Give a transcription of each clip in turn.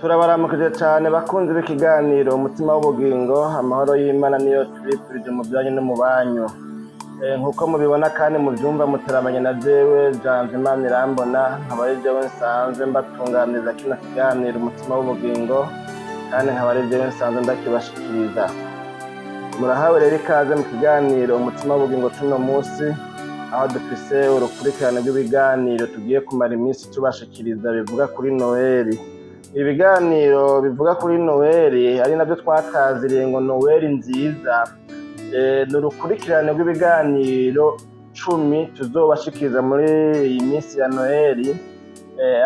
Turabaramukije cyane bakunzi b'ikiganiro umutima w'ubugingo, amahoro y'Imana niyo tubifurije mu byanyu no mu banyu. Nkuko mubibona kandi mubyumva muteramanye na jewe Janvier Manirambona, nkaba ari jewe nsanzwe mbatunganiriza kino kiganiro umutima w'ubugingo, kandi nkaba ari jewe nsanzwe ndakibashikiriza. Murahawe rero ikaze mu kiganiro umutima w'ubugingo cuno munsi, aho dufise urukurikirane rw'ibiganiro tugiye kumara iminsi tubashikiriza bivuga kuri Noheli. Ibiganiro bivuga kuri Noheli ari nabyo twataziriye ngo Noheli nziza, ni urukurikirane rw'ibiganiro 10 tuzobashikiriza muri iyi minsi ya Noheli,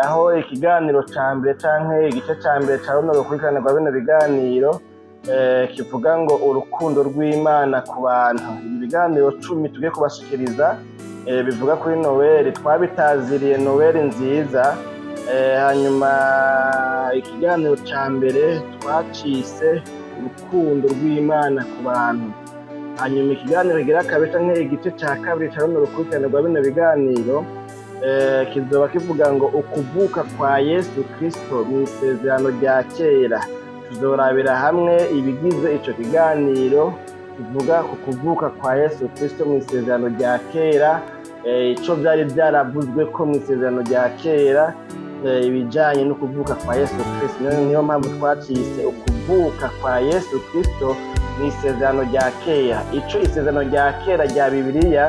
aho ikiganiro ca mbere canke igice ca mbere ca runo rukurikirane rwa bino biganiro kivuga ngo urukundo rw'Imana ku bantu. Ibi biganiro 10 tugiye kubashikiriza bivuga kuri Noheli twabitaziriye Noheli nziza. Hanyuma ikiganiro ca mbere twacise urukundo rw'Imana ku bantu. Hanyuma ikiganiro kigira kabiri canke igice ca kabiri ca runo rukurikirane rwa bino biganiro kizoba kivuga ngo ukuvuka kwa Yesu Kristo mu isezerano rya kera. Tuzorabira hamwe ibigize ico kiganiro kivuga ku kuvuka kwa Yesu Kristo mu isezerano rya kera, ico vyari vyaravuzwe ko mu isezerano rya kera, ibijanye no kuvuka kwa Yesu Kristo. Niyo mpamvu twacise ukuvuka kwa Yesu Kristo mu isezerano rya kera. Ico isezerano rya kera rya Bibiliya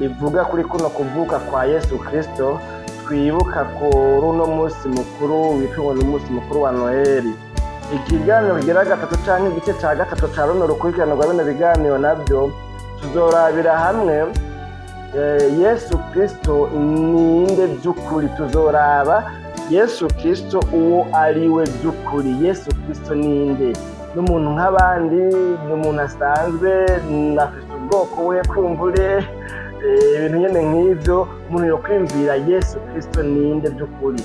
rivuga kuri kuno kuvuka kwa Yesu Kristo, twibuka kuri uno munsi mukuru witwa umunsi mukuru wa Noheli. Ikiganiro kigira gatatu canke igice ca gatatu ca runo rukurikirane rwa bino biganiro navyo tuzorabira hamwe Yesu Kristo ninde by'ukuri. Tuzoraba Yesu Kristo uwo ariwe by'ukuri. Yesu Kristo ninde? N'umuntu nk'abandi, n'umuntu asanzwe, afite ubwoko we kumvure, ibintu nyene nk'ivyo. Umuntu yo kwimvira Yesu Kristo ninde by'ukuri.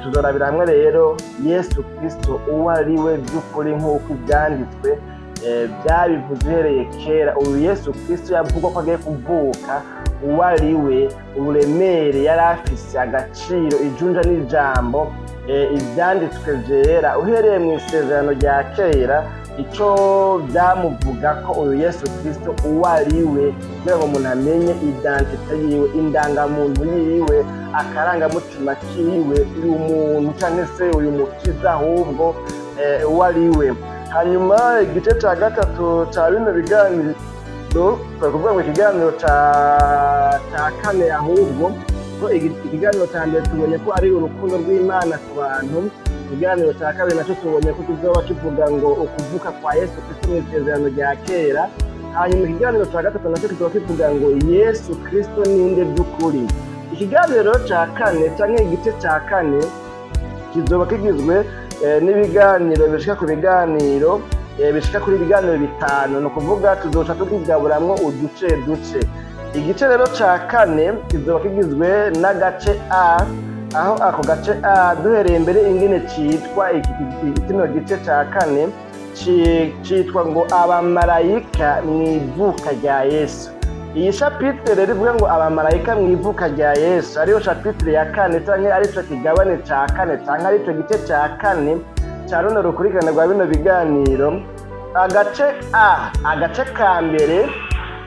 Tuzorabira hamwe rero Yesu Kristo uwo ariwe by'ukuri nk'uko ivyanditswe byabivuze uhereye kera. Uyu Yesu Kristo yavugwa ko agiye kuvuka, uwo ariwe, uburemere yari afise, agaciro, ijunja n'ijambo, ivyanditswe vyera uhereye mu isezerano rya kera, ico vyamuvuga ko uyu Yesu Kristo uwo ariwe, kugira ngo umuntu amenye identite yiwe, indangamuntu yiwe, akarangamutima kiwe, uyu muntu canke se uyu mukiza ahubwo uwo ariwe. Hanyuma igice ca gatatu ca bino biganiro twakuvuga ngo ikiganiro ca kane, ahubwo ko ikiganiro ca mbere tubonye ko ari urukundo rw'Imana ku bantu. Ikiganiro ca kabiri naco tubonye ko kizoba kivuga ngo ukuvuka kwa Yesu Kristo mu isezerano rya kera. Hanyuma ikiganiro ca gatatu naco kizoba kivuga ngo Yesu Kristo ninde by'ukuri. Ikiganiro ca kane canke igice ca kane kizoba kigizwe n'ibiganiro bishika ku biganiro bishika kuri ibiganiro 5. ni ukuvuga tuzoca tukigaburamwo uduce duce. Igice rero ca kane kizoba kigizwe n'agace A, aho ako gace A duhereye mbere ingene citwa kino gice ca kane citwa ngo abamarayika mw'ivuka rya Yesu. Iyi chapitre rero ivuga ngo abamarayika mw'ivuka rya Yesu ariyo chapitre ya kane canke arico kigabane ca kane canke arico gice ca kane ca runo rukurikirane rwa bino biganiro. Agace A, agace ka mbere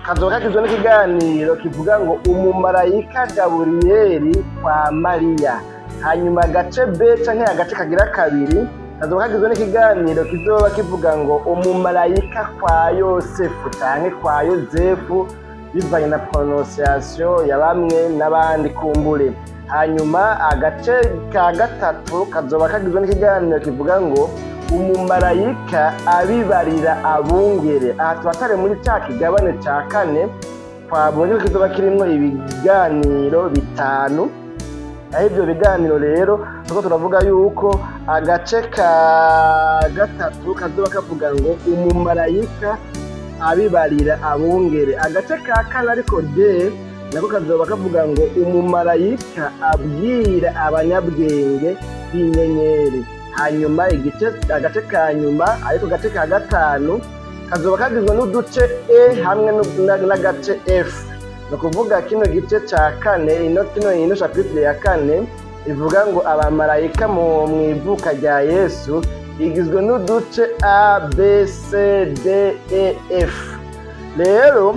kazoba kagizwe n'ikiganiro kivuga ngo umumarayika Gaburiyeli kwa Mariya. Hanyuma agace B canke agace kagira kabiri kazoba kagizwe n'ikiganiro kizoba kivuga ngo umumarayika kwa Yosefu canke kwa Yozefu, bivanye na prononciation ya bamwe n'abandi kumbure. Hanyuma agace ka gatatu kazoba kagizwe n'ikiganiro kivuga ngo umumarayika abibarira abungere. Aha tubatare muri ca kigabane ca kane twabonye ko kizoba kirimwo ibiganiro 5. Aho ivyo biganiro rero tuko turavuga yuko agace ka gatatu kazoba kavuga ngo umumarayika abibarira abungere. Agace ka kane ariko D nako kazoba kavuga ngo umumarayika abwira abanyabwenge b'inyenyeri. Hanyuma agace ka nyuma ariko gace ka gatanu kazoba kagizwe n'uduce E hamwe n'agace F. Ni ukuvuga kino gice ca kane, ino chapitre ya kane ivuga ngo abamarayika mu ivuka rya Yesu igizwe n'uduce A, B, C, D, E, F. Rero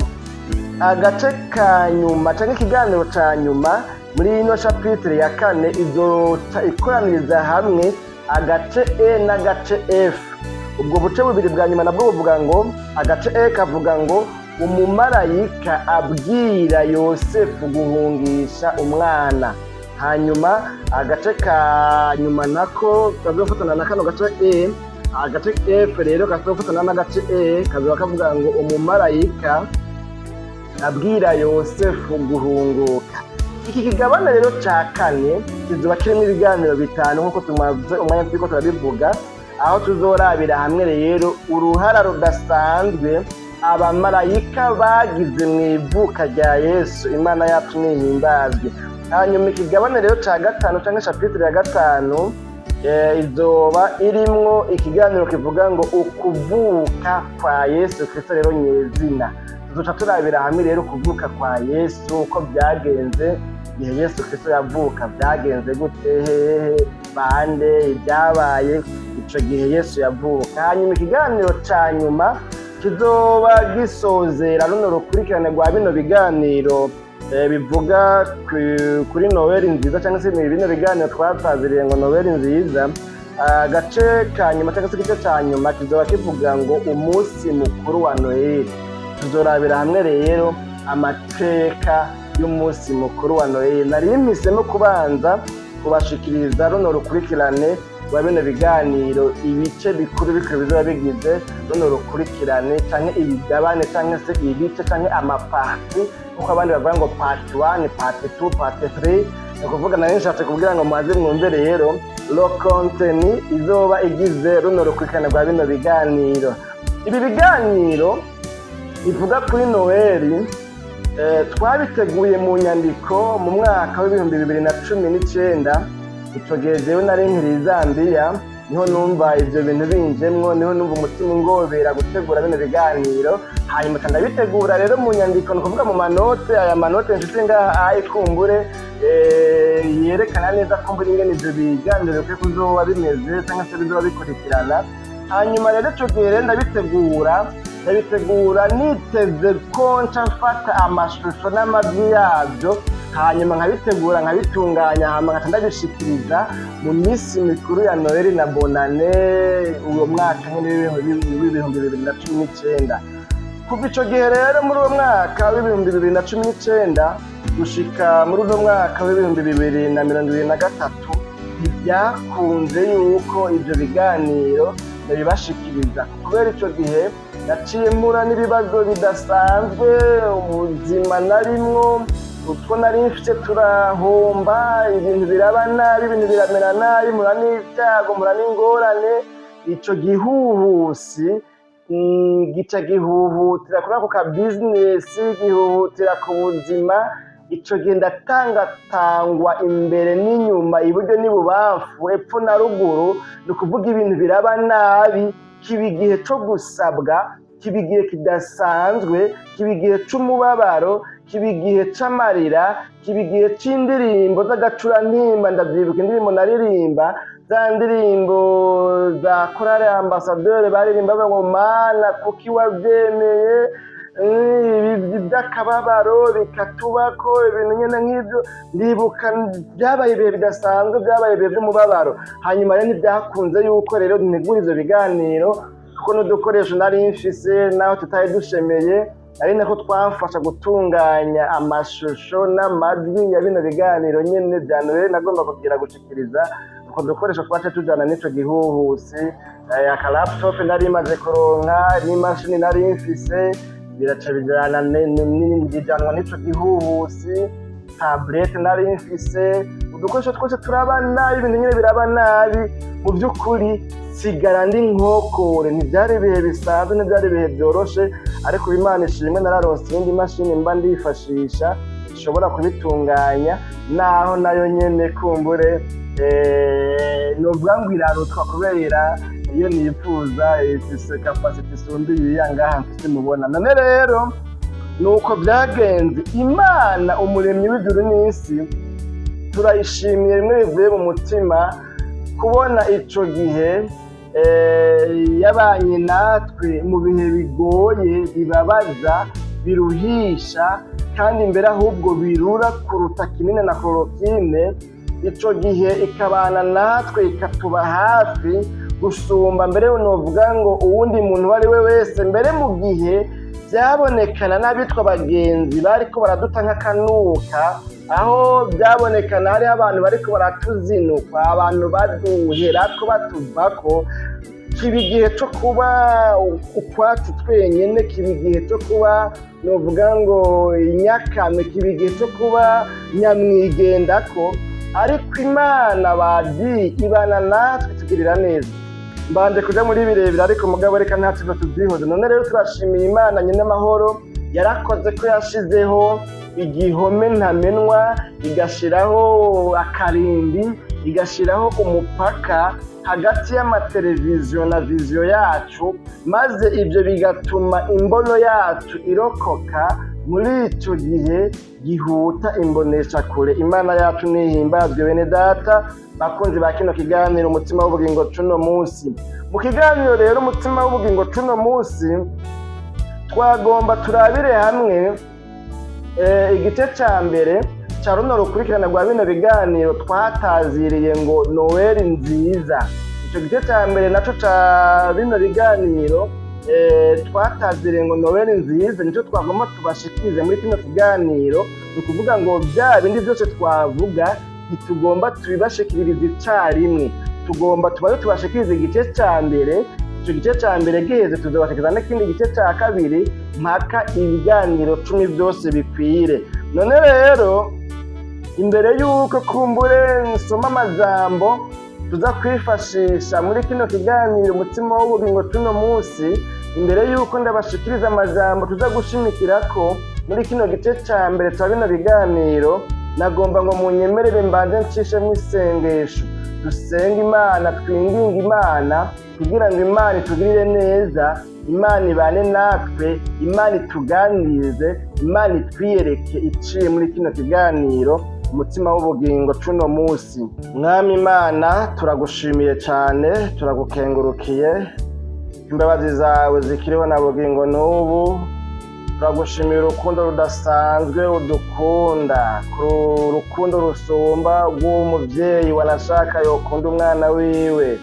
agace ka nyuma cyangwa ikiganiro ca nyuma muri ino chapitre ya 4 izota ikoraniriza hamwe agace E n'agace F. Ubwo buce bubiri bwa nyuma nabwo buvuga ngo agace E kavuga ngo umumarayika abwira Yosefu guhungisha umwana. Hanyuma agace ka nyuma nako kazofatana na kano gace E, agace F rero kazofatana n'agace E kazoba kavuga ngo umumarayika abwira Yosefu guhunguka. Iki kigabane rero ca 4 kizoba kirimo ibiganiro bitanu nkuko tumaze umwanya turiko turabivuga, aho tuzorabira hamwe rero uruhara rudasanzwe abamarayika bagize mu ivuka rya Yesu. Imana yacu nihimbazwe. Hanyuma ikigabane rero ca 5 cyangwa chapitre ya 5 izoba irimwo ikiganiro kivuga ngo ukuvuka kwa Yesu Kristo rero nyezina. Tuzoca turabira hamwe rero kuvuka kwa Yesu uko byagenze igihe Yesu Kristo yavuka, byagenze gute, hehe, bande, ibyabaye ico gihe Yesu yavuka. Hanyuma ikiganiro ca nyuma kizoba gisozera runo rukurikirane rwa bino biganiro bivuga kuri Noheli nziza cyangwa se bino biganiro twataziriye ngo Noheli nziza. Agace ka nyuma cyangwa se igice ca nyuma kizoba kivuga ngo umunsi mukuru wa Noheli. Tuzorabira hamwe rero amateka y'umunsi mukuru wa Noheli. Nari mpisemo kubanza kubashikiriza runo rukurikirane rwa bino biganiro ibice bikuru bizoba bigize runo rukurikirane cyangwa ibigabane cyangwa se ibice cyangwa amaparti kuko abandi bavuga ngo part 1, part 2, part 3. Ni kuvuga nari nshatse kugira ngo mumaze mwumve rero lo contenu izoba igize runo rukurikirane rwa bino biganiro. Ibi biganiro ivuga kuri Noheli twabiteguye mu nyandiko mu mwaka w'2019. Ico gihe jewe nari nkiri Zambia, niho numva ivyo bintu binjemwo, niho numva umutima ngobera gutegura bino biganiro. Hanyuma ndabitegura rero mu nyandiko, ni kuvuga mu manote. Aya manote mfite ngaha ayikumbure yerekana neza ko mburi ingene ivyo biganiro ko kuzoba bimeze cyangwa se bizoba bikurikirana. Hanyuma rero ico gihe rero ndabitegura niteze ko nca mfata amashusho n'amajwi yabyo, hanyuma nkabitegura nkabitunganya, hama ngaca ndabishikiriza mu minsi mikuru ya Noheli na Bonane uwo mwaka nyene w'2019. Kuva ico gihe rero muri uwo mwaka w'2019 gushika muri uno mwaka w'2023 ntibyakunze yuko ivyo biganiro nabibashikiriza, kubera ico gihe naciye mpura n'ibibazo bidasanzwe. Ubuzima narimwo, utwo nari mfite turahomba, ibintu biraba nabi, ibintu biramera nabi, mura n'ibyago, mura n'ingorane. Ico gihuhusi gica gihuhutira kuri ako ka business, gihuhutira ku buzima. Ico gihe ndatangatangwa imbere n'inyuma, iburyo n'ibubamfu, epfo na ruguru. Ni ukuvuga ibintu biraba nabi. Kiba igihe co gusabwa, kiba igihe kidasanzwe, kiba igihe c'umubabaro, kiba igihe c'amarira, kiba igihe c'indirimbo z'agacurantimba. Ndavyibuka indirimbo naririmba, za ndirimbo za Chorale Ambassadeur baririmba ngo Mana kuki wavyemeye, by'akababaro bikatubako, ibintu nyene nk'ivyo. Ndibuka byabaye ibihe bidasanzwe, byabaye ibihe by'umubabaro. Hanyuma rero ntibyakunze yuko rero ntegura ivyo biganiro, kuko n'udukoresho nari mfise naho tutari dushemeye, ari nako twamfasha gutunganya amashusho n'amajwi ya bino biganiro nyene bya Noheli nagomba kugira gushikiriza. Uko dukoresho twace tujana n'ico gihuhusi, aka laptop nari maze kuronka, n'imashini nari mfise biraca bijana n'ijanwa n'ico gihuhusi, tablet nari mfise. Udukoresho twose turaba nabi, ibintu nyene biraba nabi. Mu by'ukuri sigara ndi nkokore. Ntibyari ibihe bisanzwe, ntibyari ibihe byoroshe, ariko Imana ishimwe nararonse iyindi mashini mba ndifashisha ishobora kubitunganya, naho nayo nyene kumbure novuga ngo irarutwa kubera iyo nifuza ifise capacity isumbiye iyangaha mfise mubona. None rero nuko byagenze. Imana umuremyi w'ijuru n'isi turayishimiye bimwe bivuye mu mutima kubona ico gihe yabanye natwe mu bihe bigoye bibabaza biruhisha kandi mbere ahubwo birura kuruta kinini na korotine. Ico gihe ikabana natwe ikatuba hafi gusumba mbere novuga ngo uwundi muntu uwo ari we wese. Mbere mu gihe byabonekana n'abitwa abagenzi bariko baraduta nk'akanuka, aho byabonekana hariho abantu bariko baratuzinukwa, abantu baduherako batuvako, kiba igihe cyo kuba ukwacu twenyene, kiba igihe cyo kuba novuga ngo inyakame, kiba igihe cyo kuba nyamwigendako. Ariko Imana bazi ibana natwe tugirira neza. Mbanje kuja muri birebire ariko mugabo reka ntatwe tubyihoze. None rero turashimiye Imana nyine amahoro yarakoze ko yashizeho igihome ntamenwa, igashiraho akarimbi, igashiraho umupaka hagati y'amateleviziyo na viziyo yacu, maze ibyo bigatuma imbono yacu irokoka muri icyo gihe gihuta imbonesha kure. Imana yacu nihimbazwe bene data bakunzi ba kino kiganiro umutima w'ubugingo cuno munsi. Mu kiganiro rero umutima w'ubugingo cuno munsi twagomba turabire hamwe igice ca mbere ca runo rukurikirana rwa bino biganiro twataziriye ngo Noel nziza. Ico gice ca mbere naco ca bino biganiro twataziriye ngo Noel nziza nico twagomba tubashikirize muri kino kiganiro. Ni ukuvuga ngo bya bindi byose twavuga ntitugomba tubibashikiriza icarimwe, tugomba tubaze tubashikirize igice ca mbere. Ico gice ca mbere giheze tuzobashikiriza n'ikindi gice ca kabiri mpaka ibiganiro 10 byose bikwire. None rero imbere y'uko kumbure nsoma amajambo tuza kwifashisha muri kino kiganiro umutima w'ubugingo tuno munsi, imbere y'uko ndabashikiriza amajambo tuza gushimikirako muri kino gice ca mbere ca bino biganiro, nagomba ngo munyemerere mbanze ncishemwo isengesho, dusenga Imana, twinginga Imana kugira ngo Imana itugirire neza, Imana ibane natwe, Imana ituganirize, Imana itwiyereke iciye muri kino kiganiro umutima w'ubugingo cuno munsi. Mwami Imana turagushimiye cyane, turagukengurukiye, imbabazi zawe zikiriho na bugingo n'ubu. Turagushimira urukundo rudasanzwe udukunda, urukundo rusumba rw'umuvyeyi wanashaka yokunda umwana wiwe.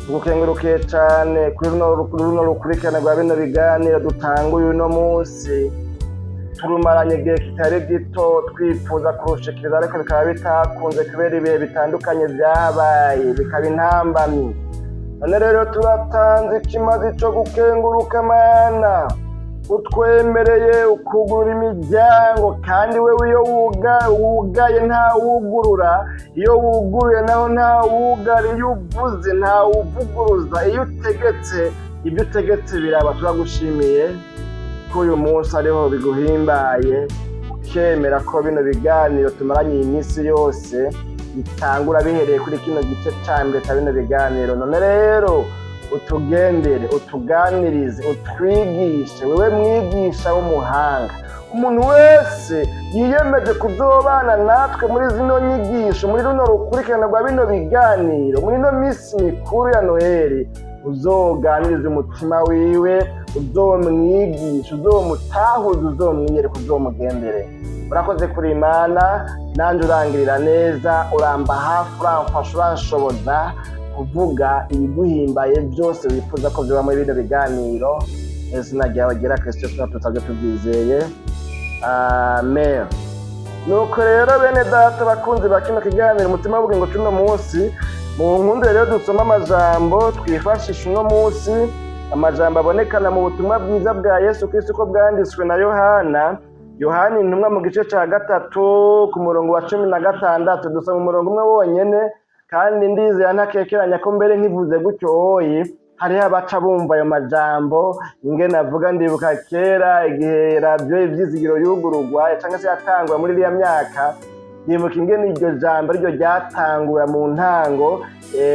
Tugukengurukiye cyane kuri runo rukurikirana rwa bino biganiro dutanguye uno munsi. Turumaranye igihe kitari gito twifuza kurushikiriza ariko bikaba bitakunze kubera ibihe bitandukanye byahabaye, bikaba intambamyi. None rero turatanze ikimazi cyo gukenguruka Mana, utwemereye ukugura imiryango, kandi wewe iyo wugaye nta wugurura, iyo wuguruye naho nta wugara, iyo uvuze nta wuvuguruza, iyo utegetse ibyo utegetse biraba. Turagushimiye ko uyu munsi ariho biguhimbaye, ukemera ko bino biganiro tumaranye iyi minsi yose bitangura bihereye kuri kino gice ca mbere ca bino biganiro. None rero utugendere, utuganirize, utwigishe, wewe mwigisha w'umuhanga. Umuntu wese yiyemeje kuzobana natwe muri zino nyigisho, muri runo rukurikirana rwa bino biganiro, muri ino minsi mikuru ya Noheli, uzoganirize umutima wiwe, uzomwigisha, uzomutahuza, uzomwiyereka, uzomugendere. Urakoze kuri Imana, nanje urangirira neza, uramba hafi, uramfasha, uranshoboza kuvuga ibiguhimbaye byose wifuza ko byoba muri bino biganiro. Izina ryawe ryera Kristo tutabyo tubyizeye, amen. Nuko rero bene data bakunzi ba kino kiganiro umutima w'ubugingo cuno munsi, mu nkunde rero dusoma amajambo twifashisha uno munsi, amajambo abonekana mu butumwa bwiza bwa Yesu Kristo ko bwanditswe na Yohani intumwa mu gice ca 3 ku murongo wa 16. Dusoma umurongo umwe wonyene, kandi ndizera ntakekeranya ko mbere nkivuze gutyo hoyi hariho abaca bumva ayo majambo ingene avuga. Ndibuka kera igihe radiyo ivyizigiro yugururwa cyangwa se yatangura muri iriya myaka, ndibuka ingene iryo jambo ryo ryatangura mu ntango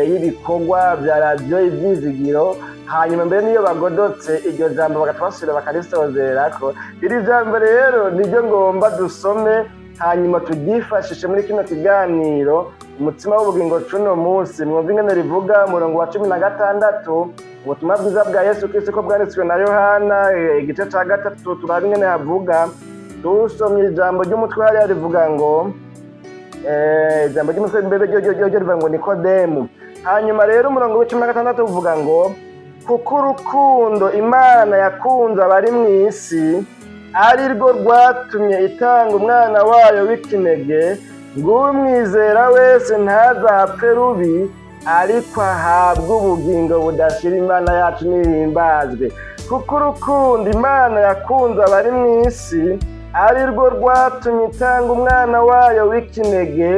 y'ibikorwa bya radiyo ivyizigiro. Hanyuma mbere niyo bagodotse iryo jambo bagatwasubira bakarisozerako. Iri jambo rero niryo ngomba dusome, hanyuma turyifashishe muri kino kiganiro umutima w'ubugingo c'uno munsi. Mwumva ingene rivuga umurongo wa 16, ubutumwa bwiza bwa Yesu Kristo ko bwanditswe na Yohana igice ca 3, turaba ingene havuga. Dusomye ijambo ry'umutwe hariya rivuga ngo ijambo ry'umutwe mbere ryo rivuga ngo Nikodemu. Hanyuma rero umurongo wa 16 uvuga ngo kuko urukundo Imana yakunze abari mw'isi ari rwo rwatumye itanga umwana wayo w'ikinege ngo umwizera wese ntazapfe rubi ariko ahabwe ubugingo budashira. Imana yacu nihimbazwe. Kuko urukundo Imana yakunze abari mw'isi ari rwo rwatumye itanga umwana wayo w'ikinege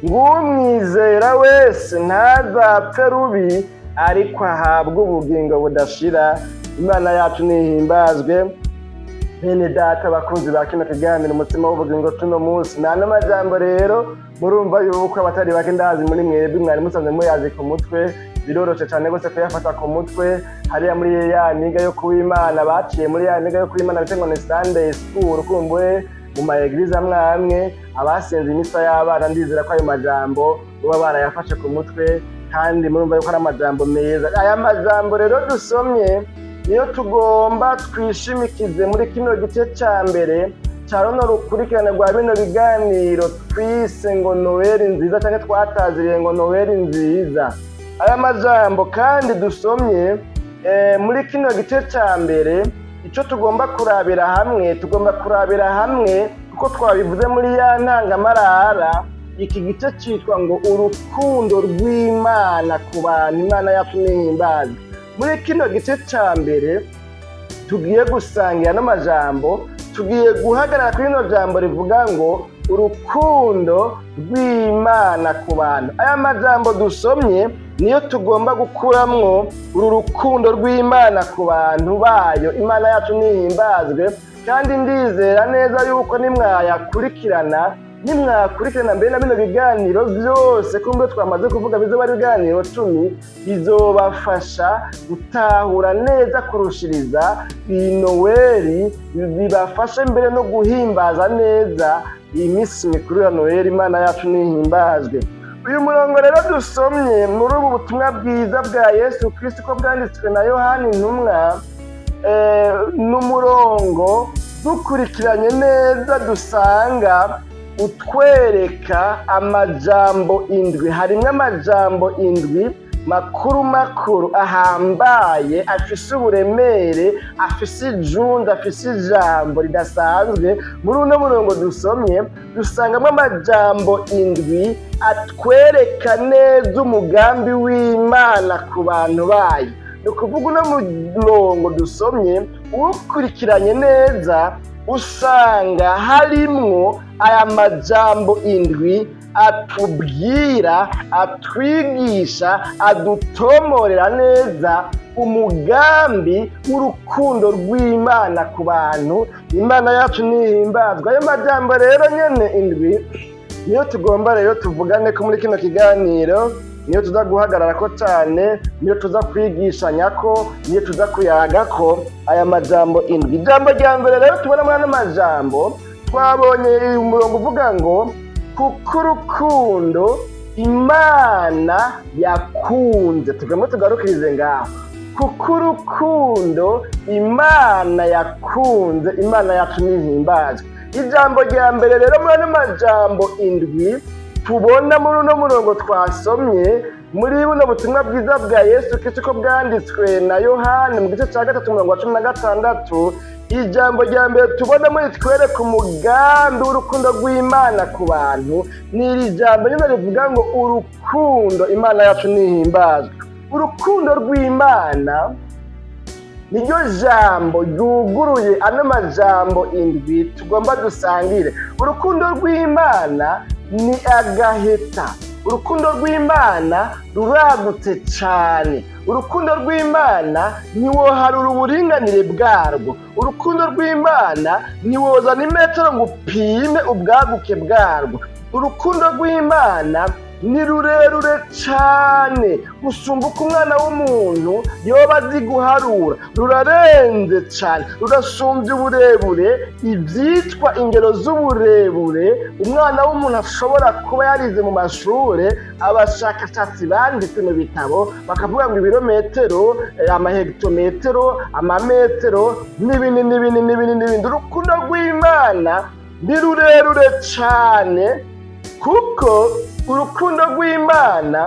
ngo umwizera wese ntazapfe rubi ariko ahabwe ubugingo budashira. Imana yacu nihimbazwe. Bene data bakunzi ba kino kiganiro umutima w'ubugingo tuno munsi, nta n'amajambo rero murumva yuko abatari bake ndazi muri mwebwe mwari musanzwe muyazi ku mutwe, biroroshe cyane gose kuyafata ku mutwe. Hariya muri ya niga yo kuw'Imana baciye muri ya niga yo kuw'Imana bita ngo ni Sunday school, kumbuye mu maeglize amwe abasenze imisa y'abana, ndizera ko ayo majambo baba barayafashe ku mutwe kandi murumva yuko ari amajambo meza. Aya majambo rero dusomye niyo tugomba twishimikize muri kino gice ca mbere ca runo rukurikirane rwa bino biganiro twise ngo Noheli nziza canke twataziriye ngo Noheli nziza. Aya majambo kandi dusomye muri kino gice ca mbere, ico tugomba kurabira hamwe kuko twabivuze muri ya ntangamarara. Iki gice citwa ngo urukundo rw'Imana ku bantu. Imana yacu nihimbazwe. Muri kino gice ca mbere tugiye gusangira n'amajambo, tugiye guhagarara kuri rino jambo rivuga ngo urukundo rw'Imana ku bantu. Aya majambo dusomye niyo tugomba gukuramwo uru rukundo rw'Imana ku bantu bayo. Imana yacu nihimbazwe. Kandi ndizera neza yuko nimwakurikirana mbere na bino biganiro byose kumbe twamaze kuvuga bizoba ari ibiganiro 10, bizobafasha gutahura neza kurushiriza iyi Noheli, bibafashe mbere no guhimbaza neza iyi minsi mikuru ya Noheli. Imana yacu nihimbazwe. Uyu murongo rero dusomye muri ubu butumwa bwiza bwa Yesu Kristo ko bwanditswe na Yohana intumwa, n'umurongo dukurikiranye neza dusanga utwereka amajambo indwi. Harimwo amajambo indwi makuru ahambaye, afise uburemere, afise ijunja, afise ijambo ridasanzwe. Muri uno murongo dusomye dusangamo amajambo indwi atwereka neza umugambi w'Imana ku bantu bayo. Ni ukuvuga uno murongo dusomye ukurikiranye neza usanga harimwo aya majambo indwi atubwira, atwigisha, adutomorera neza umugambi w'urukundo rw'Imana ku bantu. Imana yacu nihimbazwa. Ayo majambo rero nyene indwi niyo tugomba rero tuvugane ko muri kino kiganiro, niyo tuza guhagararako cane, niyo tuza kwigishanyako, niyo tuza kuyagako aya majambo indwi. Ijambo rya mbere rero tubona muri ano majambo twabonye umurongo uvuga ngo kuko urukundo Imana yakunze. Tugomba tugarukirize ngaho, kuko urukundo Imana yakunze. Imana yacu nihimbazwe. Ijambo rya mbere rero muri ano majambo indwi tubona muri uno murongo twasomye muri buno butumwa bwiza bwa Yesu Kristo ko bwanditswe na Yohana mu gice ca 3 umurongo wa 16, ijambo rya mbere tubona muri twereka umugambi w'urukundo rw'Imana ku bantu ni iri jambo nyine rivuga ngo urukundo. Imana yacu nihimbazwe. Urukundo rw'Imana niryo jambo ryuguruye ano majambo indwi tugomba dusangire. Urukundo rw'Imana ni agaheta. Urukundo rw'Imana ruragutse cyane. Urukundo rw'Imana ntiwoharura uburinganire bwarwo. Urukundo rw'Imana ntiwozana imetero ngo upime ubwaguke bwarwo. Urukundo rw'Imana ni rurerure cyane gusumba uko umwana w'umuntu yoba azi guharura, rurarenze cyane, rurasumbya uburebure ibyitwa ingero z'uburebure umwana w'umuntu ashobora kuba yarize mu mashuri. Abashakashatsi banditse mu bitabo bakavuga ngo ibirometero, amahegitometero, amametero n'ibindi n'ibindi n'ibindi n'ibindi. Urukundo rw'Imana ni rurerure cyane, kuko urukundo rw'Imana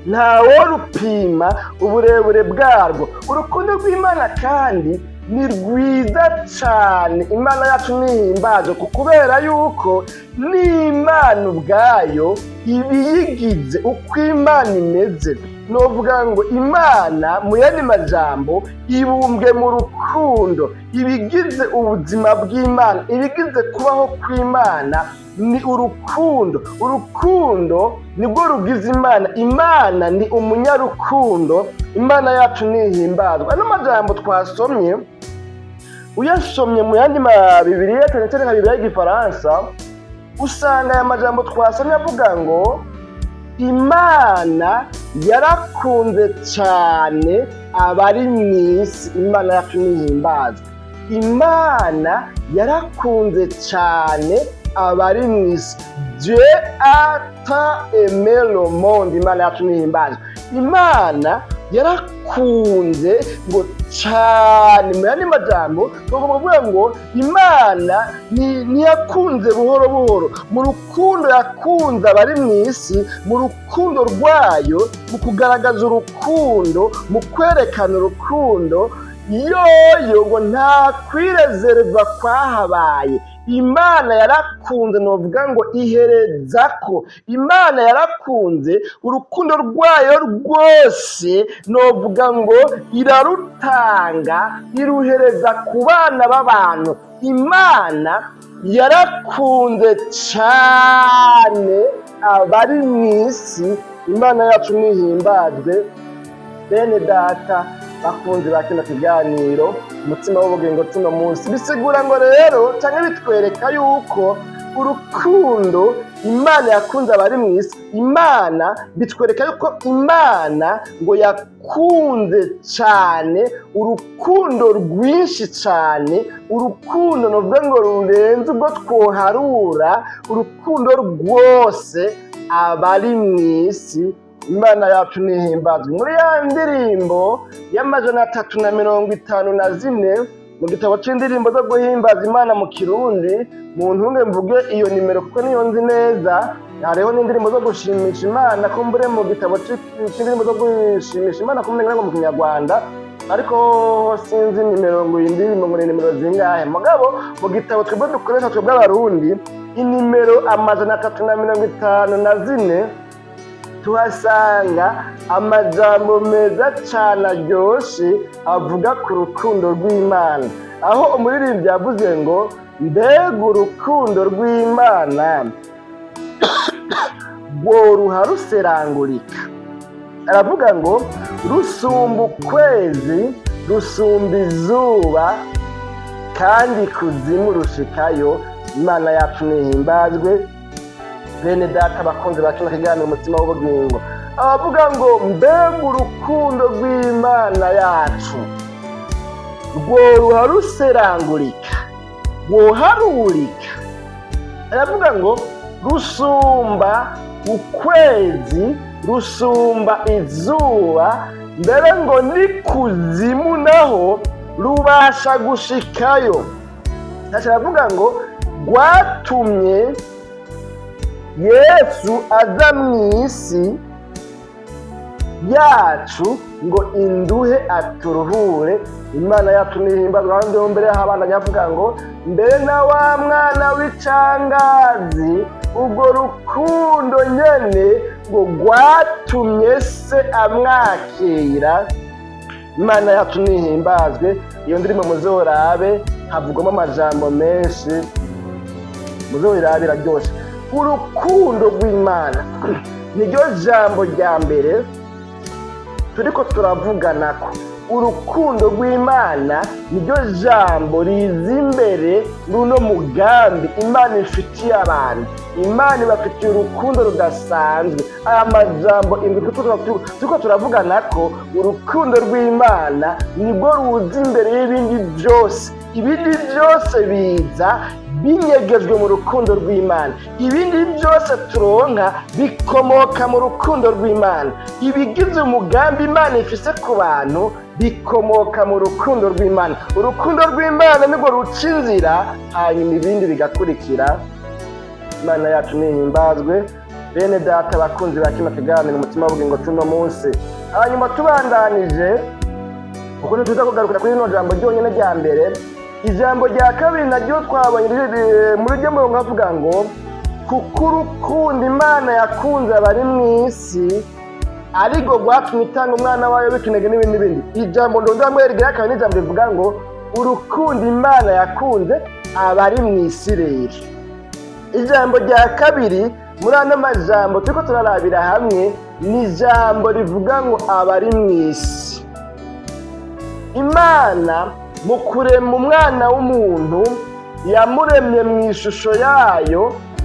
ntawo rupima uburebure bwarwo. Urukundo rw'Imana kandi ni rwiza cyane. Imana yacu nihimbaje kubera yuko n'Imana ubwayo ibiyigize uko Imana imeze. Novuga ngo Imana mu yandi majambo ibumbwe mu rukundo. Ibigize ubuzima bw'Imana, ibigize kubaho kw'Imana ni urukundo. Urukundo nibwo rugize Imana. Imana ni umunyarukundo. Imana yacu nihimbazwa. Ano majambo twasomye uyasomye mu yandi Bibiliya, cyane cyane nka Bibiliya y'Igifaransa, usanga aya majambo twasomye avuga ngo Imana yarakunze cyane abari mu isi. Imana yacu nihimbazwa. Imana yarakunze cyane abari mu isi. Dieu a tant aimé le monde. Imana yacu nihimbazwa. Imana yarakunze ngo cyane. Mu yandi majambo tuvuga ngo Imana ntiyakunze buhoro buhoro. Mu rukundo yakunze abari mu isi, mu rukundo rwayo, mu kugaragaza urukundo, mu kwerekana urukundo, yoyo ngo nta kwirezereva kwahabaye. Imana yarakunze, novuga ngo ihereza ko. Imana yarakunze, urukundo rwayo rwose novuga ngo irarutanga, iruhereza ku bana b'abantu. Imana yarakunze cyane abari mu isi. Imana yacu nihimbazwe. Bene data bakunzi ba kino kiganiro umutima w'ubugingo tuno munsi, bisigura ngo rero cyangwa bitwereka yuko urukundo Imana yakunze abari mu isi. Imana bitwereka yuko Imana ngo yakunze cyane, urukundo rwinshi cyane, urukundo novuga ngo rurenze ubwo twoharura, urukundo rwose abari mu isi. Imana yacu nihimbazwe. Muri ya ndirimbo y'amajana 354 mu gitabo c'indirimbo zo guhimbaza Imana mu Kirundi, mu ntunge mvuge iyo nimero kuko niyo nzi neza. Hariho n'indirimbo zo gushimisha Imana kumbure mu gitabo c'indirimbo zo gushimisha Imana kumbure ngo mu Kinyarwanda, ariko sinzi nimero ngo indirimbo ngo nimero zingahe. Mugabo mu gitabo twebwe dukoresha twebwe abarundi, inimero amajana 354 tuhasanga amajambo meza cyane aryoshye avuga ku rukundo rw'Imana, aho umuririmbyi yavuze ngo mbega urukundo rw'Imana rworuha ruserangurika. Aravuga ngo rusumba ukwezi, rusumba izuba, kandi kuzimu rushikayo. Imana yacu nihimbazwe. Bene data bakunze bacu kiganiro umutima w'ubugingo, abavuga ngo mbega urukundo rw'Imana yacu rworuha ruserangurika, rwoharurika. Aravuga ngo rusumba ukwezi, rusumba izuba, mbere ngo n'ikuzimu naho rubasha gushikayo. Aravuga ngo rwatumye Yesu aza mu isi yacu ngo induhe aturuhure. Imana yacu nihimbazwa. Kandi mbere y'abana nyavuga ngo mbere na wa mwana w'icangazi, ubwo rukundo nyene ngo rwatumye se amwakira. Imana yacu nihimbazwe. Iyo ndirimbo muzorabe havugamo amajambo menshi, muzorabe iraryoshe. Urukundo rw'Imana niryo jambo rya mbere turiko turavuganako. urukundo rw'Imana niryo jambo riza imbere n'uno mugambi Imana ifitiye abantu. Imana ibafitiye urukundo rudasanzwe. Aya majambo indwi turiko turavugana ko urukundo rw'Imana nibwo ruza imbere y'ibindi byose. Ibindi byose biza binyegejwe mu rukundo rw'Imana. Ibindi byose turonka bikomoka mu rukundo rw'Imana. Ibigize umugambi Imana ifise ku bantu bikomoka mu rukundo rw'Imana. Urukundo rw'Imana nirwo ruca inzira, hanyuma ibindi bigakurikira. Imana yacu nihimbazwe. Bene data bakunzi ba kino kiganiro umutima w'ubugingo cuno munsi, hanyuma tubandanije kuko ntituza kugarukira kuri rino jambo ryonyine rya mbere. Ijambo rya kabiri naryo twabonye muri ryo murongo havuga ngo kuko urukundo Imana yakunze abari mu isi ariko rwatumye itanga umwana wayo bikinege n'ibindi. Ijambo ndondamwe rigira kabiri n'ijambo rivuga ngo urukundo Imana yakunze abari mu isi rero. Ijambo rya kabiri muri ano majambo turiko turarabira hamwe ni ijambo rivuga ngo abari mu isi. Imana mu kurema umwana w'umuntu yamuremye mu ishusho yayo,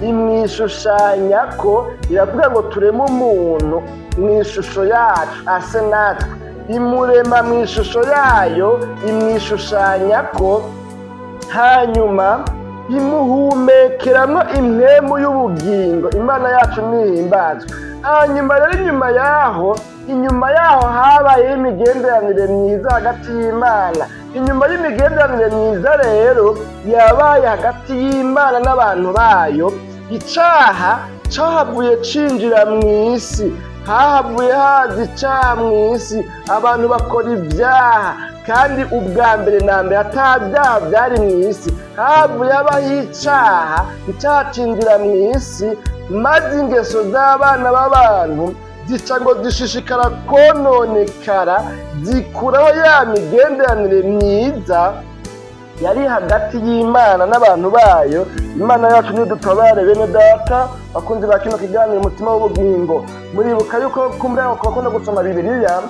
imwishushanya ko, iravuga ngo tureme umuntu mu ishusho yacu ase natwe. Imurema mu ishusho yayo, imwishushanya ko, hanyuma imuhumekeramwo impwemu y'ubugingo. Imana yacu nihimbazwe. Hanyuma rero inyuma yaho habayeho imigenderanire myiza hagati y'Imana. Inyuma y'imigenderanire myiza rero yabaye hagati y'Imana n'abantu bayo, icaha cahavuye cinjira mu isi. Hahavuye haza icaha mu isi, abantu bakora ibyaha, kandi ubwa mbere na mbere ata byaha byari mu isi. Havuye habaho icaha cinjira mu isi, maze ingeso z'abana b'abantu zica ngo zishishikara kononekara, zikuraho ya migenderanire myiza yari hagati y'Imana n'abantu bayo. Imana yacu nidutabare bene data bakunzi ba kino kiganiro umutima w'ubugingo. Muribuka yuko kumbura ko bakunda gusoma Bibiliya,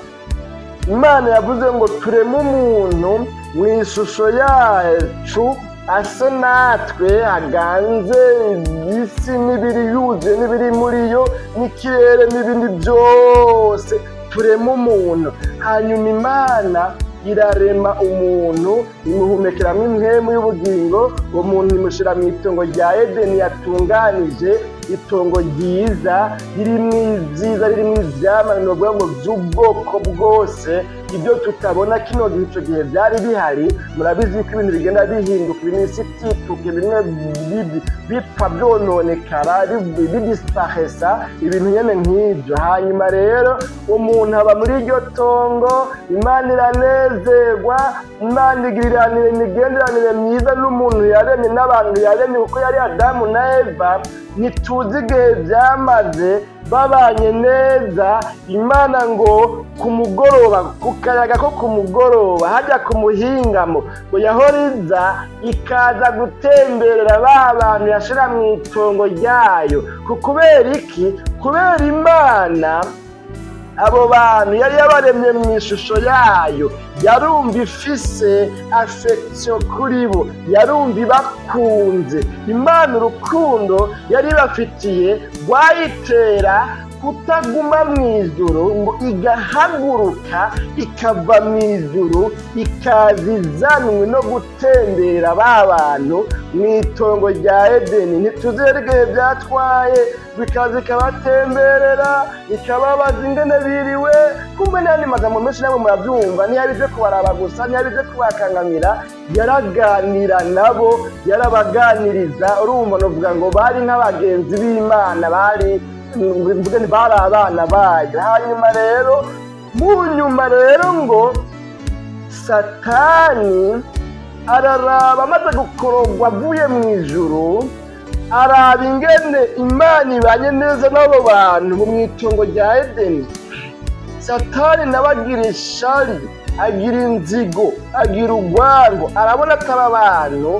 Imana yavuze ngo tureme umuntu mu ishusho yacu ase natwe, haganze isi n'ibiri yuzuye n'ibiri muri yo n'ikirere n'ibindi byose, tureme umuntu. Hanyuma Imana irarema umuntu, imuhumekeramo impwemu y'ubugingo. Uwo muntu imushyira mu itongo rya Edeni yatunganije, itongo ryiza ririmo ibyiza, ririmo ivyamwa ngo by'ubwoko bwose, ibyo tutabona kino gihe. Ico gihe byari bihari. Murabizi ko ibintu bigenda bihinduka, iminsi itituke, bimwe bipfa byononekara, bidisparesa, ibintu nyene nk'ibyo. Hanyuma rero umuntu aba muri iryo tongo, Imana iranezerwa, Imana igiriranire imigenderanire myiza n'umuntu yaremye n'abantu yaremye, kuko yari Adamu na Eva. Ntituzi igihe byamaze babanye neza. Imana ngo ku mugoroba, ku kayaga ko ku mugoroba, hajya ku muhingamo, ngo yahoriza ikaza gutemberera ba bantu yashira mu itongo ryayo. Kubera iki? Kubera Imana abo bantu yari yabaremye mu ishusho yayo, yarumva ifise affection kuri bo, yarumva ibakunze. Imana urukundo yari bafitiye rwayitera kutaguma mu ijuru, ngo igahaguruka ikava mu ijuru ikaza izanwe no gutembera ba bantu mu itongo rya Edeni. Ntituzi igihe byatwaye, bikaza ikabatemberera, ikababaza ingene biriwe. Kumbe n'andi magambo menshi namwe murabyumva, ntiyabije kubaraba gusa, ntiyabije kubakangamira, yaraganira nabo, yarabaganiriza. Urumva novuga ngo bari nk'abagenzi b'Imana, bari abana bayo. Hanyuma rero mu nyuma rero ngo Satani araraba, amaze gukorogwa avuye mu ijuru, araba ingene Imana ibanye neza n'abo bantu mu itongo rya Edeni. Satani nawe agira ishari, agira inzigo, agira urwango, arabona atari abantu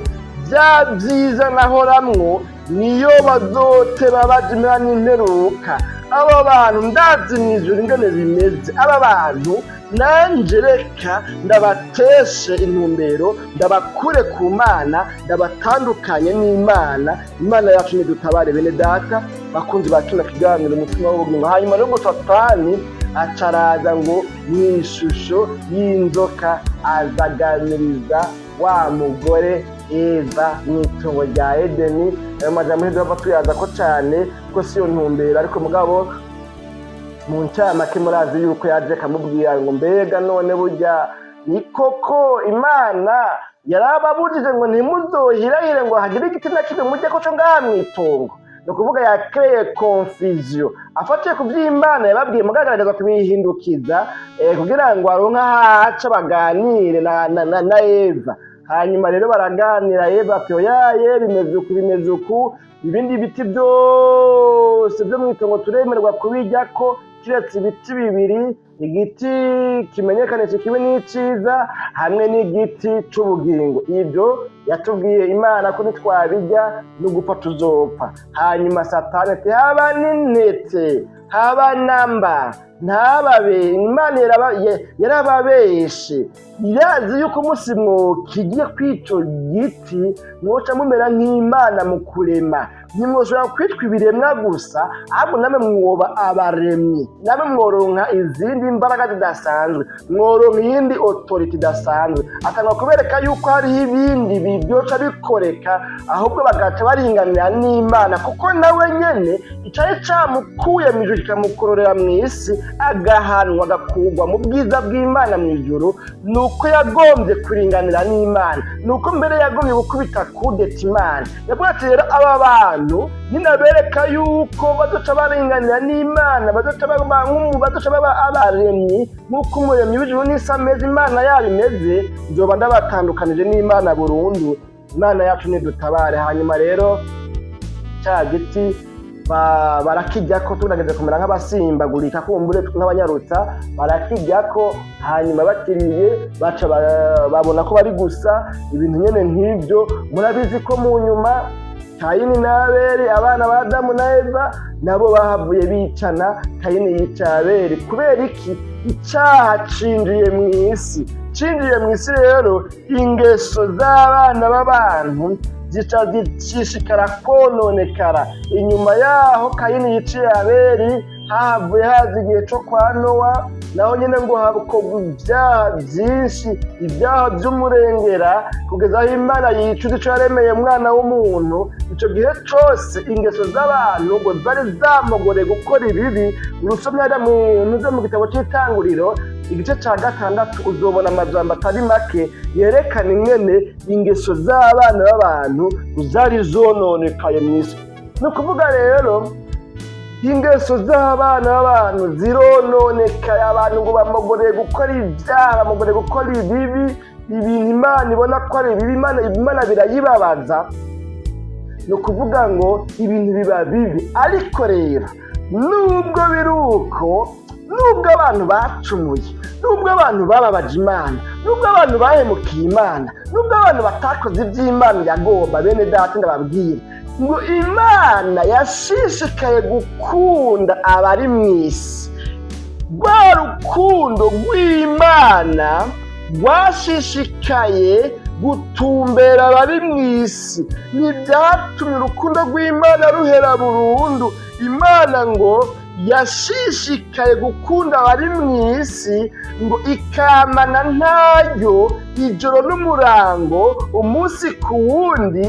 bya byiza nahoramwo niyo bazoteba bajimira n'imperuka. Abo bantu ndazi mu ijuru ingene bimeze. Aba bantu nanje reka ndabateshe intumbero, ndabakure ku Mana, ndabatandukanye n'Imana. Imana yacu nidutabare bene data bakunzi ba kino kiganiro umutima w'ubugingo. Hanyuma rero Satani acaraza ngo mw'ishusho y'inzoka azaganiriza wa mugore Eva mw'itongo rya Edeni. Ayo majambo ntidupfa tuyaza ko cane kuko siyo ntumbero, ariko mugabo mu ncamake murazi yuko yaje akamubwira ngo mbega none burya ni koko Imana yarababujije ngo ntimuzohirahire ngo hagire igiti na kimwe murye ko co ngaha mw'itongo. Ni ukuvuga yakreye confusion afatiye ku vy'Imana yababwiye mugagaragaza kubihindukiza kugira ngo aronke ahaca baganire na Eva. Hanyuma rero baraganira, Eva ati oyaye bimeze uku, ibindi biti byose byo mw'itongo turemerwa kubiryako kiretse ibiti bibiri, igiti kimenyekanisha kibi n'iciza hamwe n'igiti c'ubugingo. Ibyo yatubwiye Imana ko nitwabirya n'ugupfa tuzopfa. Hanyuma Satani ati haba n'intete haba namba ntababe, Imana yarababeshe, irazi yuko umunsi mwokigiye kw'ico giti mwoca mumera nk'Imana mu kurema. Ntimwoshobora kwitwa ibiremwa gusa, ahubwo namwe mwoba abaremyi, namwe mworonka izindi mbaraga zidasanzwe, mworonka iyindi authority idasanzwe. Atangwa kubereka yuko hariho ibindi bivyoca bikoreka, ahubwo bagaca baringanira n'Imana, kuko nawe nyene icari camukuye mw'ijuru kikamukororera mw'isi, agahanwa agakugwa mu bwiza bw'Imana mw'ijuru, nuko yagombye kuringanira n'Imana, nuko mbere yagombye gukubita kudeta Imana. Yavuga ati rero aba bantu ninabereka yuko bazoca baringanira n'Imana, bazoca baba abaremyi nk'uko umuremyi w'ijuru n'isi ameze, Imana yabo imeze, nzoba ndabatandukanije n'Imana burundu. Imana yacu nidutabare. Hanyuma rero ca giti barakiryako, tugerageza kumera nk'abasimbagurika kumbure nk'abanyarutsa, barakiryako. Hanyuma bakiriye baca babona ko bari gusa ibintu nyene nk'ivyo. Murabizi ko mu nyuma Kayini na Abeli, abana ba Adamu na Eva, nabo bahavuye bicana. Kayini yica Abeli kubera iki? Icaha cinjiye mw'isi. Cinjiye mw'isi rero ingeso z'abana b'abantu zica zishishikara kononekara. Inyuma yaho Kayini yiciye Abeli, havuye haza igihe co kwa Nowa, naho nyene ngo hakorwa ibyaha vyinshi, ibyaha vy'umurengera, kugeza aho Imana yicuza ico yaremeye umwana w'umuntu. Ico gihe cose ingeso z'abantu ngo zari zamogoreye gukora ibibi. Urusomye hariya mu gitabo c'Itanguriro igice ca 6 uzobona amajambo atari make yerekana ingene ingeso z'abana b'abantu zari zononekaye mw'isi. Ni ukuvuga rero ingeso z'abana b'abantu zirononekaye, abantu ngo bamogoreye gukora ibyaha, bamogoreye gukora ibibi, ibintu Imana ibona ko ari bibi, Imana birayibabaza. Ni ukuvuga ngo ibintu biba bibi. Ariko rero nubwo biruko, nubwo abantu bacumuye, nubwo abantu bababaje Imana, nubwo abantu bahemukiye Imana, nubwo abantu batakoze ivy'Imana yagomba, bene data ndababwira ngo Imana yashishikaye gukunda abari mw'isi. Rwa rukundo rw'Imana rwashishikaye gutumbera abari mw'isi, ntibyatumye urukundo rw'Imana ruhera burundu. Imana ngo yashishikaye gukunda abari mw'isi, ngo ikamana ntaryo ijoro n'umurango, umunsi ku wundi,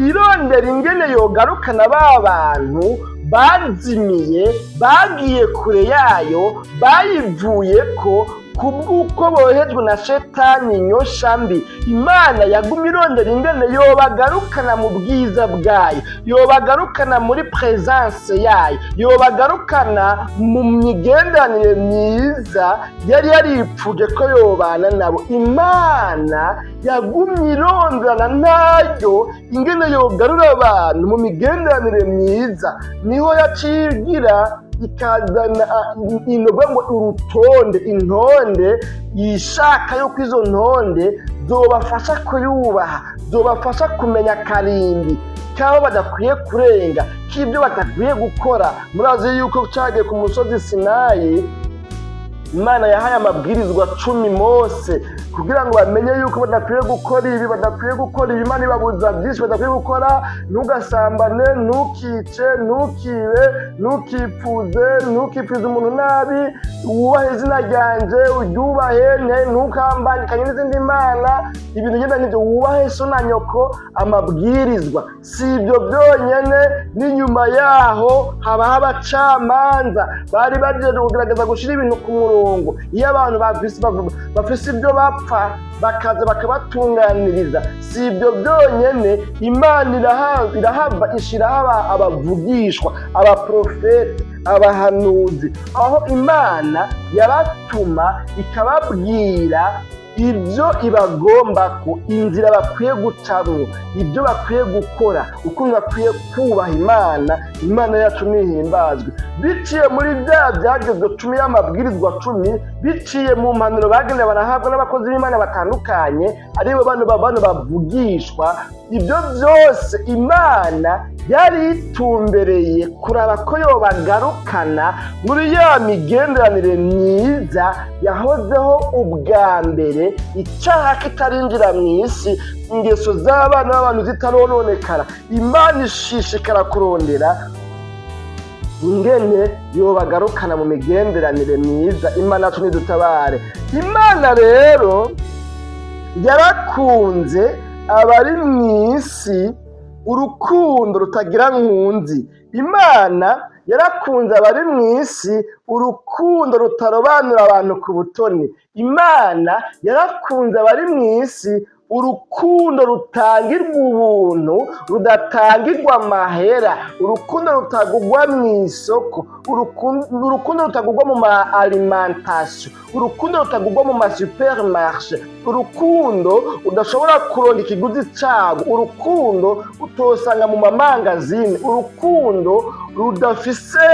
irondera ingene yogarukana ba bantu bazimiye, bagiye kure yayo, bayivuyeko kubw'uko bohejwe na Shetani nyosha mbi. Imana yagumye irondera ingene yobagarukana mu bwiza bwayo, yobagarukana muri presence yayo, yobagarukana mu migenderanire myiza yari yaripfuje ko yobana nabo. Imana yagumye irondana ntaryo ingene yogarura abantu mu migenderanire myiza. Niho yacigira ikazana inogwa ngo urutonde, intonde yishaka yuko izo ntonde zobafasha kuyubaha, zobafasha kumenya karindi kabo badakwiye kurenga, k'ibyo badakwiye gukora. Murazi yuko cagiye ku musozi Sinayi Imana yahaye amabwirizwa 10 Mose kugira ngo bamenye yuko badakwiye gukora ibi, badakwiye gukora ibi. Imana ibabuza byinshi badakwiye gukora: ntugasambane, ntukice, ntukibe, ntukipfuze, ntukipfuze umuntu nabi, wubahe izina ryanje, uryubahe, ntukambangikanye n'izindi mana, ibintu ngenda nk'ibyo, wubahe so na nyoko. Amabwirizwa si ibyo byonyene, n'inyuma yaho habaho abacamanza bari baje kugerageza gushyira ibintu ku murongo. Iyo abantu bafise ibyo bapfa bakaza bakabatunganiriza, si ibyo byonyene, Imana irahava ishiraho abavugishwa, abaprofete, abahanuzi, aho Imana yabatuma ikababwira ibyo ibagomba ko, inzira bakwiye gucamwo, ibyo bakwiye gukora, ukuntu bakwiye kubaha Imana yacu nihimbazwe. Biciye muri bya byagezwe 10 y'amabwirizwa 10, biciye mu mpanuro bagenewe barahabwa n'abakozi b'Imana batandukanye, aribo bano bavugishwa. Ibyo byose Imana yari itumbereye kuraba ko yobagarukana muri ya migenderanire myiza yahozeho ubwa mbere, icyaha kitarinjira mu isi, ingeso z'abana b'abantu zitarononekara. Imana ishishikara kurondera ingene yobagarukana mu migenderanire myiza. Imana yacu nidutabare. Imana rero yarakunze abari mu isi urukundo rutagira nkunzi. Imana yarakunze abari mu isi urukundo rutarobanura abantu ku butoni. Imana yarakunze abari mu isi urukundo rutangirwa ubuntu, rudatangirwa amahera, urukundo rutagurwa mu isoko, urukundo rutagurwa mu ma alimentation, urukundo rutagurwa mu ma supermarché, urukundo udashobora kuronka ikiguzi cyago, urukundo utosanga mu mamangazine, urukundo rudafise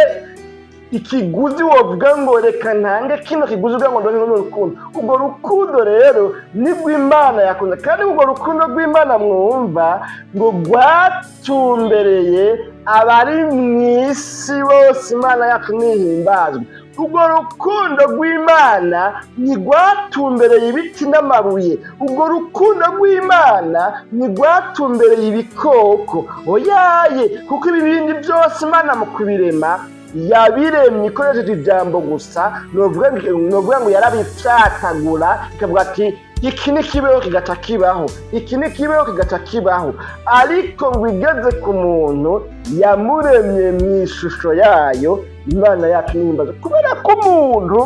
ikiguzi wovuga ngo reka ntange kino kiguzi uvuga ngo ndone n'urukundo. Ubwo rukundo rero nibwo Imana yakunze, kandi ubwo rukundo rw'Imana mwumva ngo rwatumbereye abari mu isi bose. Imana yacu nihimbazwe. Ubwo rukundo rw'Imana ntigwatumbereye ibiti n'amabuye, ubwo rukundo rw'Imana ntigwatumbereye ibikoko, oyaye, kuko ibibindi byose Imana mu kubirema yabiremye ikoresheje ijambo gusa. Novuga ngo yarabifyatagura ikavuga ati iki ni kibeho kigaca kibaho, iki ni kibeho kigaca kibaho. Ariko ngo igeze ku muntu yamuremye mu ishusho yayo. Imana yacu nihimbaza kubera ko umuntu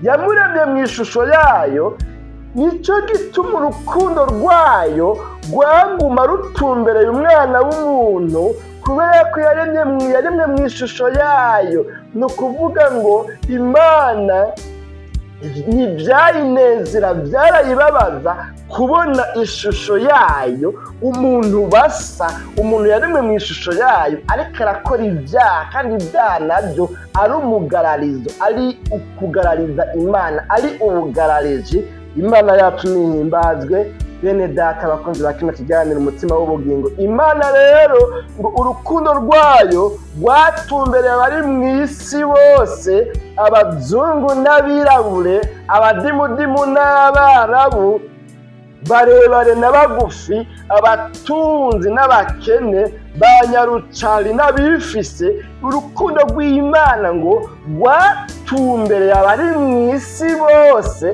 yamuremye mu ishusho yayo, nicyo gituma urukundo rwayo rwaguma rutumbereye umwana w'umuntu, kubera ko yaremwe mu ishusho yayo. Ni ukuvuga ngo Imana ntibyayinezera, byarayibabaza kubona ishusho yayo, umuntu basa, umuntu yaremwe mu ishusho yayo ariko arakora ibyaha, kandi ibyaha nabyo ari umugararizo, ari ukugarariza Imana, ari ubugarariji. Imana yacu nihimbazwe. Bene data abakunzi ba kino kiganiro umutima w'ubugingo, Imana rero ngo urukundo rwayo rwatumbereye abari mu isi bose, abazungu n'abirabure, abadimudimu n'abarabu, barebare na bagufi, abatunzi n'abakene, banyarucari n'abifise. Urukundo rw'Imana ngo rwatumbereye abari mu isi bose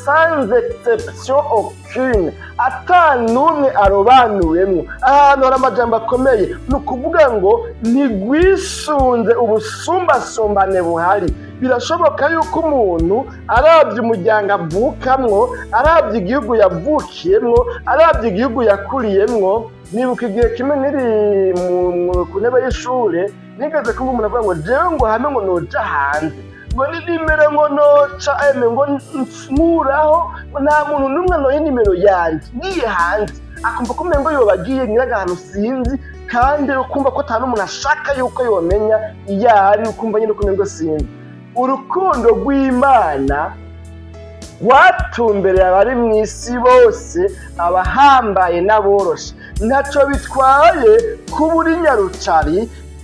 sans exception aucune, atanumwe arobanuwemwo. Ahantu hari amajambo akomeye, ni ukuvuga ngo ntigwisunze ubusumbasumbane buhari. Birashoboka yuko umuntu arabye umuryango avukamwo, arabye igihugu yavukiyemwo, arabye igihugu yakuriyemwo. Nibuka igihe kimwe niri ku ntebe y'ishure, nigeze kumva umuntu avuga ngo jewe ngo hamwe ngo noja hanze, ngo ni nimero ngo noca ngo nkuraho, nta muntu n'umwe noye nimero yanjye ngiye hanze. Akumva ko umengo yobagiye nyiraga ahantu sinzi, kandi ukumva ko ata n'umuntu ashaka yuko yomenya iyo ari, ukumva nyine ko umengo sinzi. Urukundo rw'Imana rwatumbereye abari mu isi bose, abahambaye n'aboroshe. Ntacyo bitwaye kuba uri nyarucari,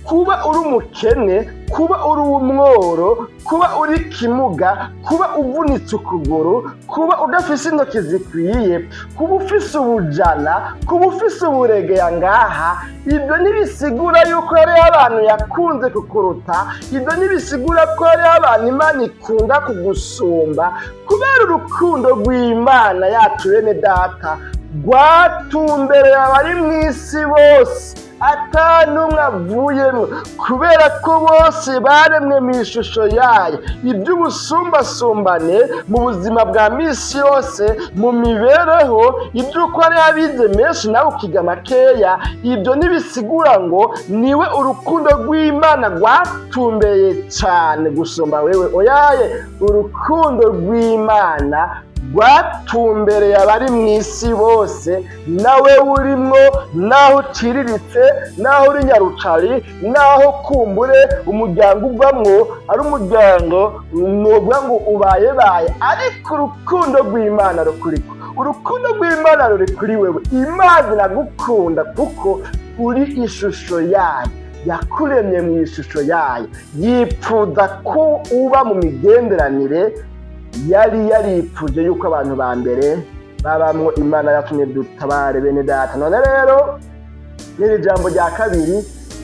kuba uri umukene, kuba uri umworo, kuba uri kimuga, kuba uvunitse ukuguru, kuba udafise intoki zikwiye, kuba ufise ubujana, kuba ufise uburegeya ngaha, ibyo ntibisigura yuko hariho abantu yakunze kukuruta, ibyo ntibisigura ko hariho abantu Imana ikunda kugusumba, kubera urukundo rw'Imana yacu bene data rwatumbereye abari mu isi bose ata n'umwe avuyemo, kubera ko bose baremwe mu ishusho yayo. Iby'ubusumbasumbane mu buzima bwa misi yose, mu mibereho, iby'uko hariho abize menshi nawe ukiga makeya, ibyo ntibisigura ngo niwe urukundo rw'Imana rwatumbereye cyane gusumba wewe. Oyaye, urukundo rw'Imana rwatumbereye abari mu isi bose, nawe urimwo, naho uciriritse, naho uri nyarucari, naho kumbure umuryango uvamwo ari umuryango nuvuga ngo ubayebaye, ariko urukundo rw'Imana rukuriko. Urukundo rw'Imana ruri kuri wewe. Imana iragukunda kuko uri ishusho yayo, yakuremye mu ishusho yayo, yipfuza ko uba mu migenderanire yari yaripfuje yuko abantu ba mbere babamwo. Imana yatumye dutabare bene data. None rero n'iri jambo rya kabiri,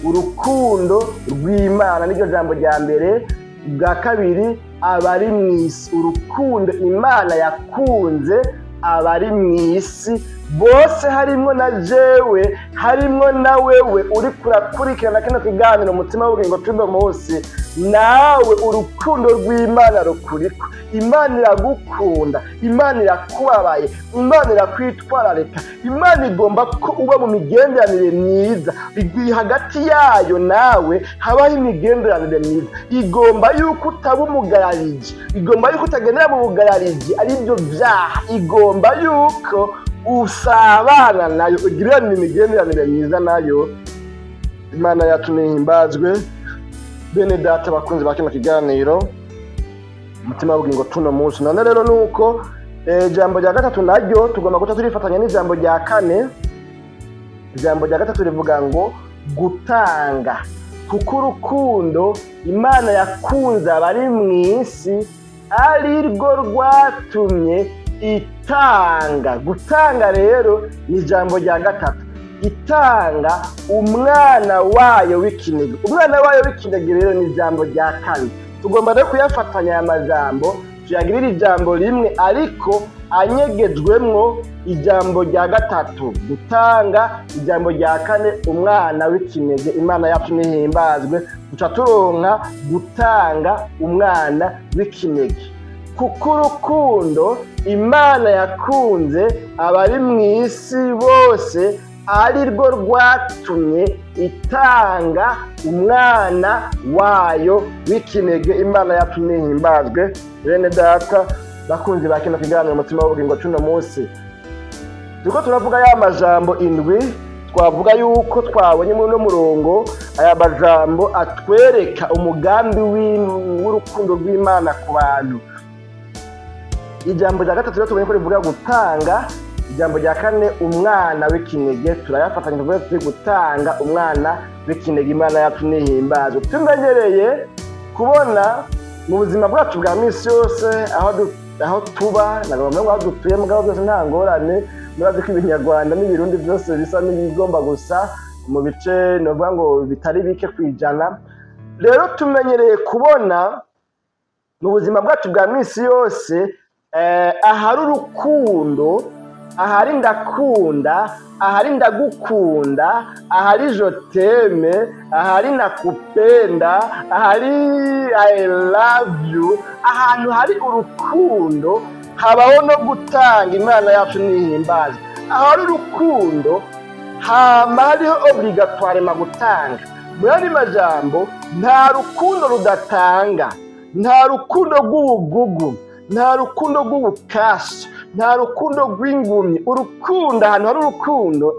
urukundo rw'Imana niryo jambo rya mbere. Bwa kabiri, abari mu isi, urukundo Imana yakunze abari mu isi bose, harimwo na jewe, harimwo na wewe uri kurakurikirana kino kiganiro umutima w'ubugingo tuno munsi, nawe urukundo rw'Imana rukuriko. Imana iragukunda, Imana irakubabaye, Imana irakwitwararika, Imana igomba ko uba mu migenderanire myiza. Hagati yayo nawe habaho imigenderanire myiza. Igomba yuko utaba umugarariji, igomba yuko utagendera mu bugarariji ari byo byaha, igomba yuko usabana nayo, ugirana imigenderanire myiza nayo. Imana yacu nihimbazwe. Bene data bakunzi ba kino kiganiro umutima w'ubugingo tuno munsi. None rero nuko ijambo rya gatatu naryo tugomba guca turifatanya n'ijambo rya kane. Ijambo rya gatatu rivuga ngo gutanga, kuko urukundo Imana yakunze abari mu isi ari rwo rwatumye itanga. Gutanga rero ni ijambo rya gatatu, itanga umwana wayo w'ikinege. Umwana wayo w'ikinege rero ni ijambo rya kane. Tugomba rero kuyafatanya aya majambo, tuyagirire ijambo rimwe ariko anyegejwemwo ijambo rya gatatu, gutanga, ijambo rya kane, umwana w'ikinege. Imana yacu nihimbazwe. Duca turonka gutanga umwana w'ikinege. Kuko urukundo Imana yakunze abari mu isi bose ari rwo rwatumye itanga umwana wayo w'ikinege. Imana yacu nihimbazwe. Bene data bakunzi ba kino kiganiro umutima w'ubugingo cuno munsi, turiko turavuga ya majambo indwi. Twavuga yuko twabonye muri no murongo aya majambo atwereka umugambi w'urukundo rw'Imana ku bantu. Ijambo rya gatatu rero tubonye ko rivuga gutanga, ijambo rya kane umwana w'ikinege. Turayafatanya tuvuge tuti gutanga umwana w'ikinege. Imana yacu nihimbazwe. Tumenyereye kubona mu buzima bwacu bwa misi yose aho tuba nagomba aho dutuye mugabo byose nta ngorane. Murazi ko ibinyarwanda n'ibirundi byose bisa n'ibigomba gusa mu bice novuga ngo bitari bike kwijana. Rero tumenyereye kubona mu buzima bwacu bwa misi yose ahari urukundo, ahari ndakunda, ahari ndagukunda, ahari joteme, ahari nakupenda, ahari I love you, ahantu hari urukundo habaho no gutanga. Imana yacu nihimbazwe. Ahari urukundo hama hariho obligatoirement gutanga. Mu yandi majambo, nta rukundo rudatanga, nta rukundo rw'ubugugu, nta rukundo rw'ubukasi, nta rukundo rw'ingumyi. Urukundo, ahantu hari urukundo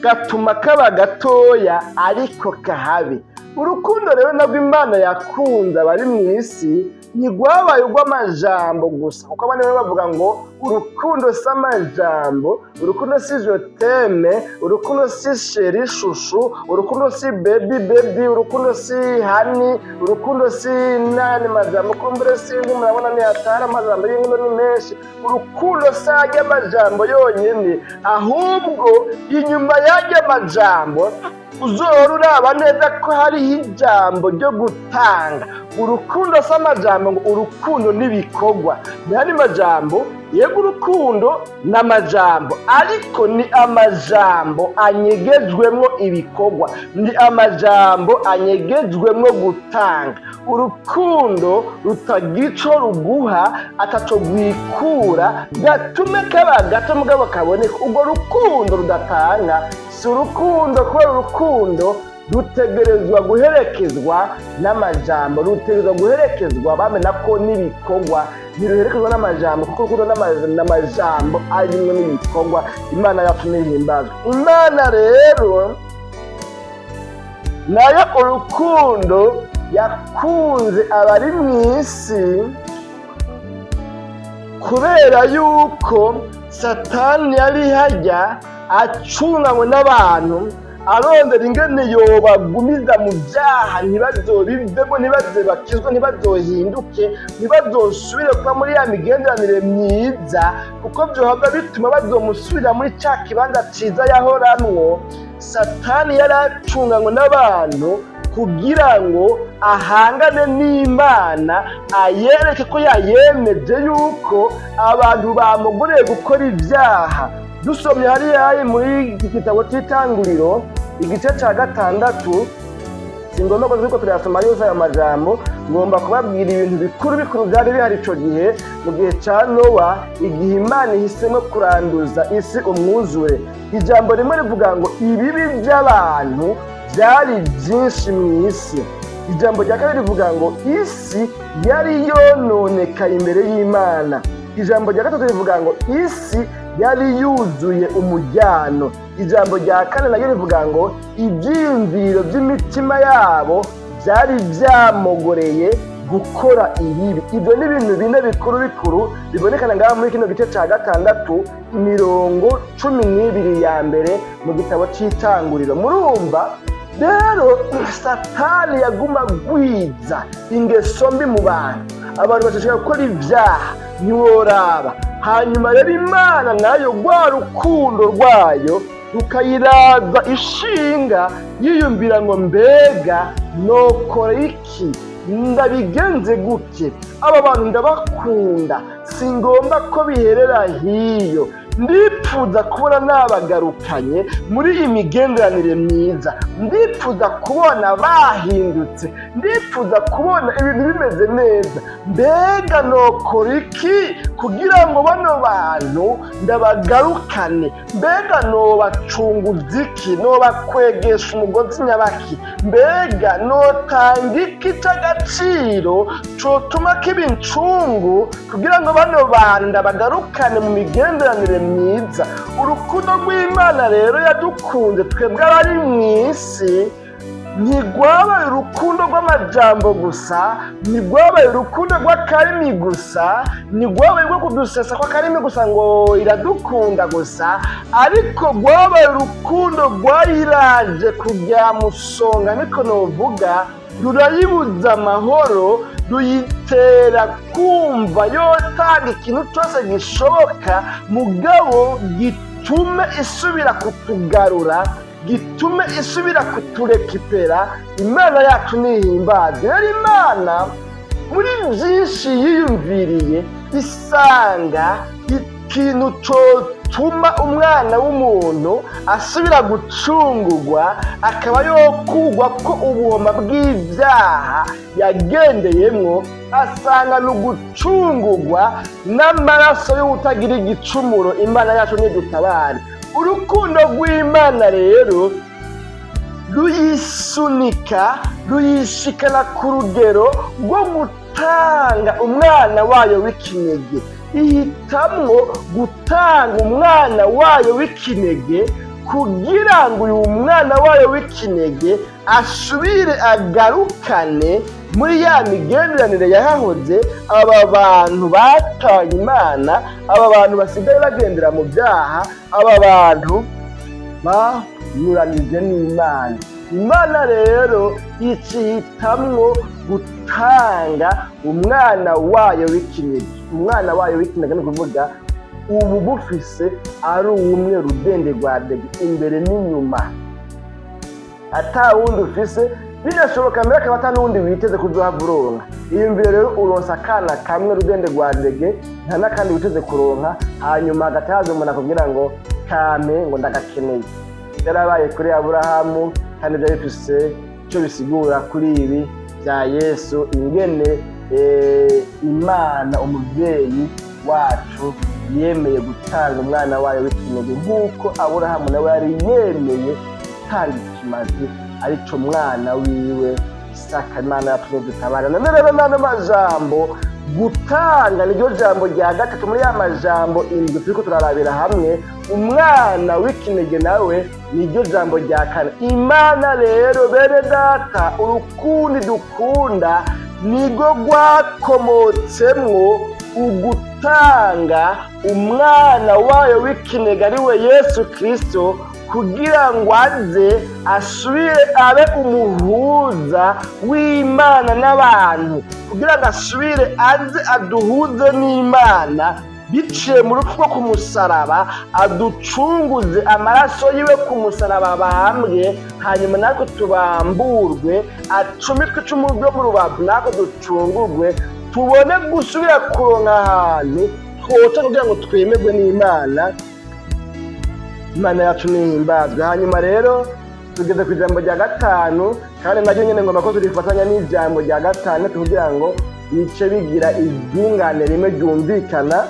gatuma kaba gatoya ariko kahabe. Urukundo rero nabwo Imana yakunze abari mu isi ntigwabaye urw'amajambo gusa, kuko abandi bamwe bavuga ngo urukundo si amajambo, urukundo si joteme, urukundo si sheri shushu, urukundo si bebi, urukundo si hani, urukundo si nani majambo, kumbure sinzi murabona ni hatari amajambo y'inkono ni menshi. Urukundo si ajya amajambo yonyine, ahubwo inyuma y'ajya amajambo uzohora uraba neza ko hariho ijambo ryo gutanga. Urukundo si amajambo ngo urukundo n'ibikorwa. Ni majambo, yego urukundo n'amajambo, ariko ni amajambo anyegejwemo ibikorwa, ni amajambo anyegejwemo gutanga. Urukundo rutagira ico ruguha ataco rwikura gatume kaba gato mugabo kaboneka. Urwo rukundo rudatanga si urukundo, kubera urukundo rutegerezwa guherekezwa n'amajambo, rutegerezwa guherekezwa bamena ko n'ibikorwa, ntiruherekezwa n'amajambo, kuko urukundo n'amajambo arimwe n'ibikorwa. Imana yacu nihimbazwe. Imana rero nayo urukundo yakunze abari mu isi, kubera yuko Satani yari hajya acunganywe n'abantu arondera ingene yobagumiza mu byaha, ntibazobivemo, ntibazobakizwe, ntibazohinduke, ntibazosubire kuba muri ya migenderanire myiza, kuko byohava bituma bazomusubira muri cya kibanza ciza yahoramwo. Satani yari acunganywe n'abantu kugira ngo ahangane n'Imana, ayereke ko yayemeje yuko abantu bamugoreye gukora ibyaha. Dusomye hariya muri igitabo cy'Itanguriro igice cya 6, singomba ko turiko turasoma yose aya majambo, ngomba kubabwira ibintu bikuru byari bihari ico gihe mu gihe ca Nowa, igihe Imana ihisemo kuranduza isi umwuzure. Ijambo rimwe rivuga ngo ibibi by'abantu byari byinshi mu isi. Ijambo rya kabiri rivuga ngo isi yari yononekaye imbere y'Imana. Ijambo rya gatatu rivuga ngo isi yari yuzuye umujyano. Ijambo rya kane naryo rivuga ngo ibyiyumviro by'imitima yabo byari byamogoreye gukora ibibi. Ibyo ni ibintu bine bikuru bibonekana ngaha muri kino gice cya 6, imirongo 12 ya mbere mu gitabo cy'Itanguriro. Murumva rero Satani yaguma gwiza ingeso mbi mu bantu, abantu bashaka gukora ibyaha ntiworaba. Hanyuma rero Imana nayo rwa rukundo rwayo rukayiraza ishinga, yiyumvira ngo mbega nokora iki, ndabigenze gute, aba bantu ndabakunda, singomba ko biherera hiyo, ndipfuza kubona nabagarukanye muri iyi migenderanire myiza, ndipfuza kubona bahindutse, ndipfuza kubona ibintu bimeze neza. Mbega nokora iki kugira ngo bano bantu ndabagarukane? Mbega nobacunguza iki, nobakwegesha umugozi nyabaki? Mbega notanga iki c'agaciro cotuma kiba incungu kugira ngo bano bantu ndabagarukane mu migenderanire myiza? Urukundo rw'Imana rero yadukunze twebwe abari mu isi ntigwabaye urukundo rw'amajambo gusa, ntigwabaye urukundo rw'akarimi gusa, ntigwabaye rwo kudusesa kw'akarimi gusa ngo iradukunda gusa, ariko rwabaye urukundo rwayiraje kujya musonga, niko novuga, rurayibuza amahoro, ruyitera kumva yotanga ikintu cyose gishoboka mugabo gitume isubira kutugarura, gitume isubira kuturekipera. Imana yacu nihimbaze. Rero Imana muri byinshi yiyumviriye isanga ikintu cotuma umwana w'umuntu asubira gucungurwa, akaba yokugwa ko ubuhoma bw'ibyaha yagendeyemwo, asanga n'ugucungurwa n'amaraso y'utagira igicumuro. Imana yacu nidutabare. Urukundo rw'Imana rero ruyisunika, ruyishikana ku rugero rwo gutanga umwana wayo w'ikinege. Ihitamwo gutanga umwana wayo w'ikinege kugira ngo uyu mwana wayo w'ikinege asubire agarukane muri ya migenderanire yahahoze aba bantu bataye Imana, aba bantu basigaye bagendera mu byaha, aba bantu banyuranije n'Imana. Imana rero icihitamwo gutanga umwana wayo w'ikinege. Umwana wayo w'ikinege ni ukuvuga ubu bufise ari umwe rudende rwa dege imbere n'inyuma, ata wundi ufise, binashoboka mbere akaba ata n'uwundi witeze kuzohava uronka. Iyumvire rero uronsa akana kamwe rudende rwa dege, nta n'akandi witeze kuronka, hanyuma hagati haza umuntu akubwira ngo kampe ngo ndagakeneye. Yarabaye kuri Aburahamu, kandi byari bifise icyo bisigura kuri ibi bya Yesu, ingene Imana umubyeyi wacu yemeye gutanga umwana wayo w'ikinege, nk'uko Aburahamu nawe yari yemeye gutanga ikimazi arico mwana wiwe Isaka. Imana yatumye dutabara. None majambo gutanga niryo jambo rya gatatu muri ya majambo indwi turiko turarabira hamwe. Umwana w'ikinege nawe niryo jambo rya kane. Imana rero bene data, urukundo dukunda nirwo rwakomotsemwo ugutanga umwana wayo w'ikinege ari we Yesu Kristo, kugira ngo aze asubire abe umuhuza w'Imana n'abantu, kugira ngo asubire aze aduhuze n'Imana biciye mu rupfu rwo ku musaraba, aducunguze amaraso yiwe ku musaraba bambwe, hanyuma natwe tubamburwe, acumitwe icumu ryo mu rubavu natwe ducungurwe, tubone gusubira kuronka ahantu twoca kugira ngo twemerwe n'Imana. Imana yacu nihimbazwe. Hanyuma rero tugeze ku ijambo rya gatanu, kandi naryo nyene ngomba ko turifatanya n'ijambo rya gatanu kugira ngo bice bigira iryungane rimwe ryumvikana.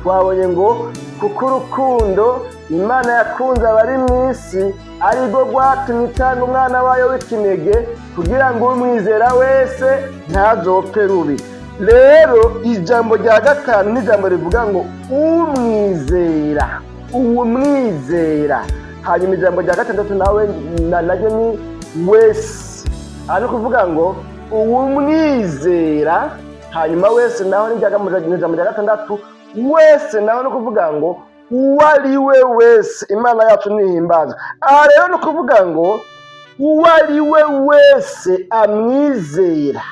Twabonye ngo kuko urukundo Imana yakunze abari mu isi arirwo rwatumye itanga umwana wayo w'ikinege, kugira ngo umwizera wese ntazopfe rubi. Rero ijambo rya gatanu ni ijambo rivuga ngo umwizera, uwumwizera. Hanyuma ijambo rya gatandatu nawe naryo ni wese, ari kuvuga ngo uwumwizera. Hanyuma wese naho ni ijambo rya gatandatu, wese naho ni kuvuga ngo uwo ari we wese. Imana yacu nihimbazwe. Aha rero ni kuvuga ngo uwo ari we wese amwizera,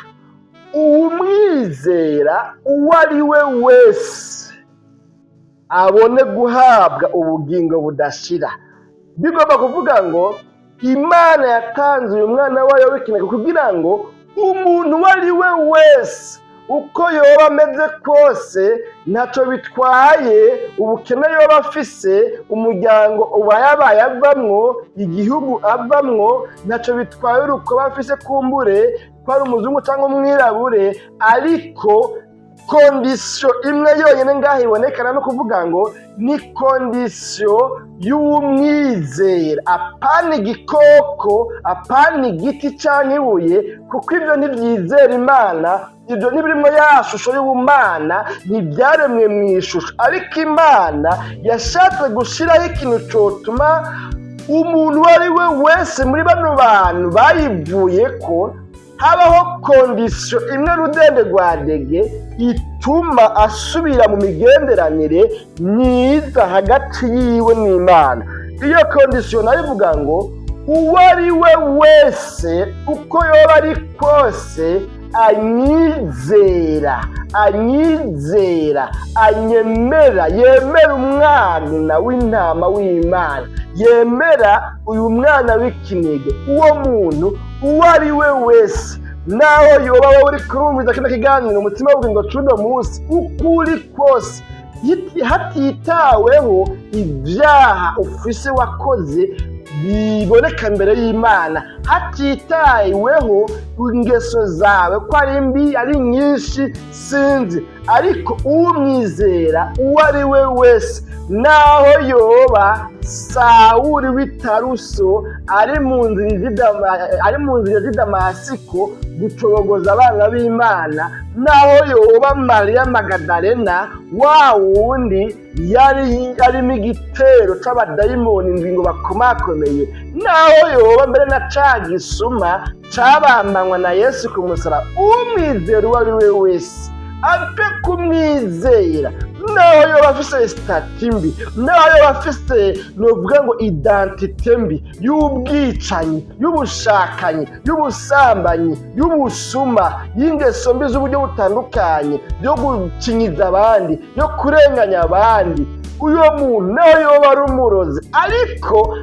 uwumwizera uwo ari we wese abone guhabwa ubugingo budashira. Bigomba kuvuga ngo Imana yatanze uyu mwana wayo w'ikinege kugira ngo umuntu uwo ari we wese, uko yoba ameze kose, ntacyo bitwaye ubukene yoba afise, umuryango uba yabaye avamwo, igihugu avamwo, ntacyo bitwaye urukoba afise kumbure ko ari umuzungu cyangwa umwirabure, ariko kondisiyo imwe yonyine ngaho ibonekana no kuvuga ngo ni kondisiyo y'umwizera. Apana igikoko, apana igiti cyangwa ibuye, kuko ibyo ntibyizera Imana, ibyo ntibirimo ya shusho y'ubumana, ntibyaremwe mu ishusho. Ariko Imana yashatse gushyiraho ikintu cyotuma umuntu uwo ari we wese muri bano bantu bayivuye ko habaho kondisiyo imwe rudende rwa dege ituma asubira mu migenderanire myiza hagati yiwe n'Imana. Iyo kondisiyo nayo ivuga ngo uwo ari we wese uko yoba ari kose anyizera, anyemera, yemera umwana w'intama w'Imana, yemera uyu mwana w'ikinege. Uwo muntu uwo ari we wese, naho yoba wowe uri kurumviza kino kiganiro umutima w'ubugingo c'uno munsi, uko uri kose, hatitaweho ibyaha ufise wakoze biboneka imbere y'Imana, hatitaweho ingeso zawe ko ari mbi, ari nyinshi, sinzi, ariko umwizera uwo ari we wese, naho yoba Sawuli w'Itaruso ari mu nzira z'i Damasiko gucobogoza abana b'Imana, naho yoba Mariya Magadalena wa wundi yari arimo igitero c'abadayimoni indwi ngo bakomakomeye, naho yoba mbere na ca gisuma cabambanywa na Yesu ku musaraba, umwizera uwo ari we wese apfe kumwizera, naho yoba afise sitati mbi, naho yoba afise novuga ngo identite mbi y'ubwicanyi, y'ubushakanyi, y'ubusambanyi, y'ubusuma, y'ingeso mbi z'uburyo butandukanye, yo gukinyiza abandi, yo kurenganya abandi, uyo muntu naho yoba ari umurozi ariko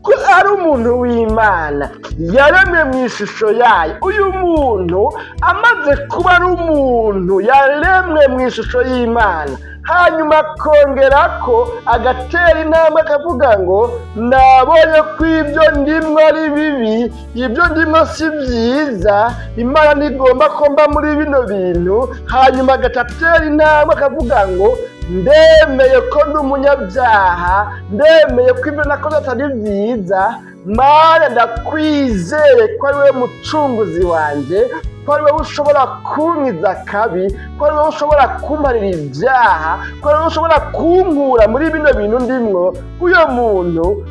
ko ari umuntu w'Imana yaremwe mu ishusho yayo. Uyu muntu amaze kuba ari umuntu yaremwe mu ishusho y'Imana, hanyuma akongera ko agatera intambwe akavuga ngo nabonye ko ibyo ndimwo ari bibi, ibyo ndimwo si byiza, Imana ntigomba ko mba muri bino bintu, hanyuma agatera intambwe akavuga ngo ndemeye ko ndi umunyabyaha, ndemeye ko ibyo nakoze atari byiza, Mana ndakwizeye ko ari wowe mucunguzi wanje, ko ari wowe ushobora kunkiza akabi, ko ari wowe ushobora kumparira ibyaha, ko ari wowe ushobora kunkura muri bino bintu ndimwo. Uyo muntu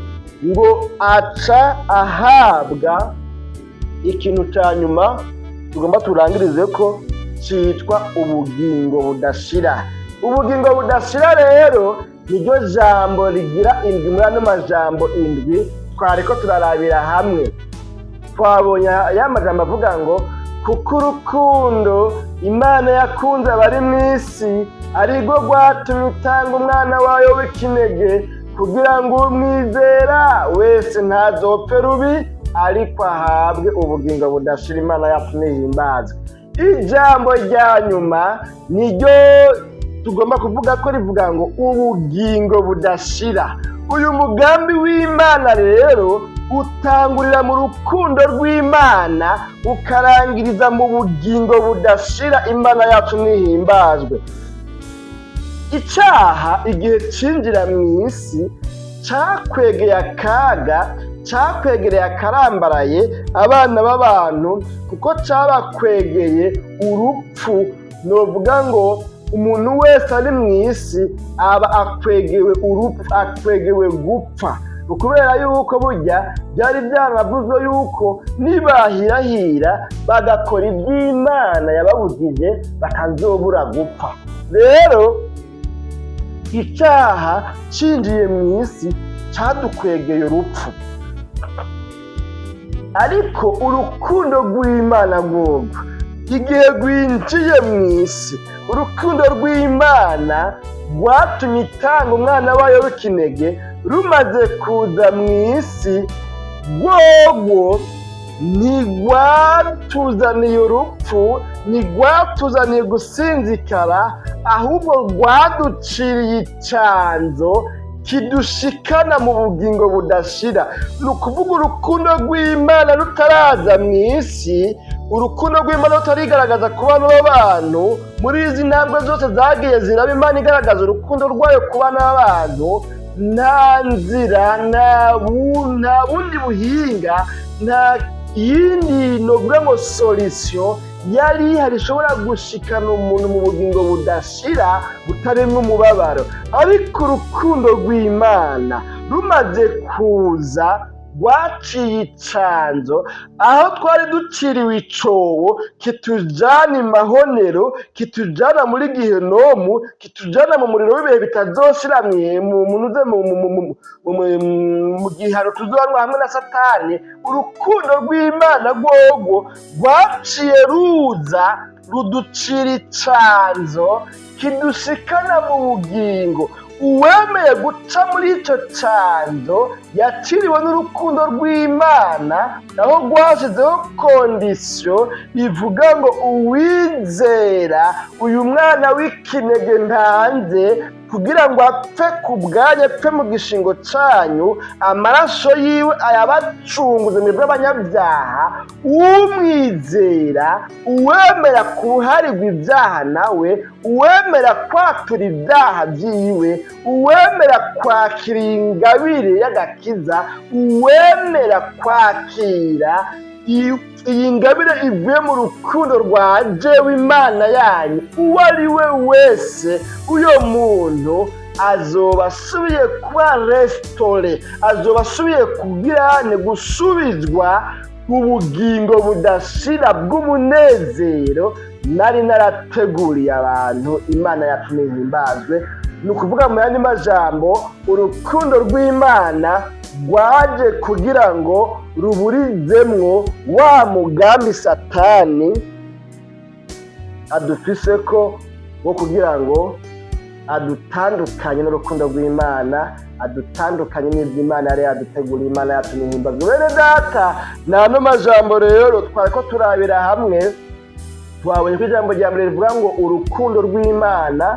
ngo aca ahabwa ikintu ca nyuma tugomba turangirize ko citwa ubugingo budashira. Ubugingo budashira rero niryo jambo rigira indwi muri ano majambo indwi twariko turarabira hamwe. Twabonye ya majambo avuga ngo kuko urukundo Imana yakunze abari mw'isi arirwo rwatumye itanga umwana wayo w'ikinege, kugira ngo umwizera wese ntazopfe rubi ariko ahabwe ubugingo budashira. Imana yacu nihimbazwe. Ijambo rya nyuma niryo tugomba kuvuga ko rivuga ngo ubugingo budashira. Uyu mugambi w'Imana rero utangurira mu rukundo rw'Imana ukarangiriza mu bugingo budashira. Imana yacu nihimbazwe. Icyaha igihe cinjira mu isi cakwegeye akaga, cakwegereye akarambaraye abana b'abantu, kuko cabakwegeye urupfu. Novuga ngo umuntu wese ari mu isi aba akwegewe urupfu, akwegewe gupfa, kubera yuko burya byari byanavuzwe yuko nibahirahira bagakora iby'Imana yababujije bakazobura gupfa. Rero icyaha cinjiye mu isi cadukwegeye urupfu, ariko urukundo rw'Imana rwogwo igihe rwinjiye mu isi, urukundo rw'Imana rwatumye itanga umwana wayo w'ikinege. Rumaze kuza mu isi rwogwo ntigwatuzaniye urupfu, ntigwatuzaniye gusinzikara, ahubwo rwaduciriye icanzo kidushikana mu bugingo budashira. Ni ukuvuga urukundo rw'Imana rutaraza mu isi, urukundo rw'Imana rutarigaragaza ku bana b'abantu, muri izi ntambwe zose zagiye ziraba Imana igaragaza urukundo rwayo ku bana b'abantu, nta nzira, nta bundi buhinga, nta yindi novuga ngo solution yari ihari ishobora gushikana umuntu mu bugingo budashira butaremwe umubabaro. Ariko urukundo rw'Imana rumaze kuza rwaciye icanzo, aho twari duciriwe icobo kitujana imahonero, kitujana muri gihenomu, kitujana mu muriro w'ibihe bitazoshira mu gihano tuzohanwa hamwe na Satani. Urukundo rw'Imana rwogwo rwaciye ruza ruducira icanzo kidushikana mu bugingo. Uwemeye guca muri ico canzo yaciriwe n'urukundo rw'Imana, naho rwashizeho kondisiyo ivuga ngo uwizera uyu mwana w'ikinege ntanze, kugira ngo apfe ku bwanyu, apfe mu gishingo canyu, amaraso yiwe ayabacunguze mwebwe abanyabyaha. Umwizera, uwemera kuruharirwa ibyaha nawe, uwemera kwatura ibyaha byiwe, uwemera kwakira ingabire y'agakiza, uwemera kwakira iyi ngabire ivuye mu rukundo rwa jewe Imana yanyu, uwo ari we wese uyo muntu azoba asubiye kuba restore, azoba asubiye gusubizwa ubugingo budashira bw'umunezero nari narateguriye abantu. Imana yacu nihimbazwe. Ni ukuvuga mu yandi majambo, urukundo rw'Imana rwaje kugira ngo ruburizemwo wa mugambi Satani adufise ko wo kugira ngo adutandukanye n'urukundo rw'Imana, adutandukanye n'ivy'Imana yari yaduteguriye. Imana yacu nihimbazwe. Bene data, n'ano majambo rero twariko turabira hamwe, twabonye ko ijambo rya mbere rivuga ngo urukundo rw'Imana.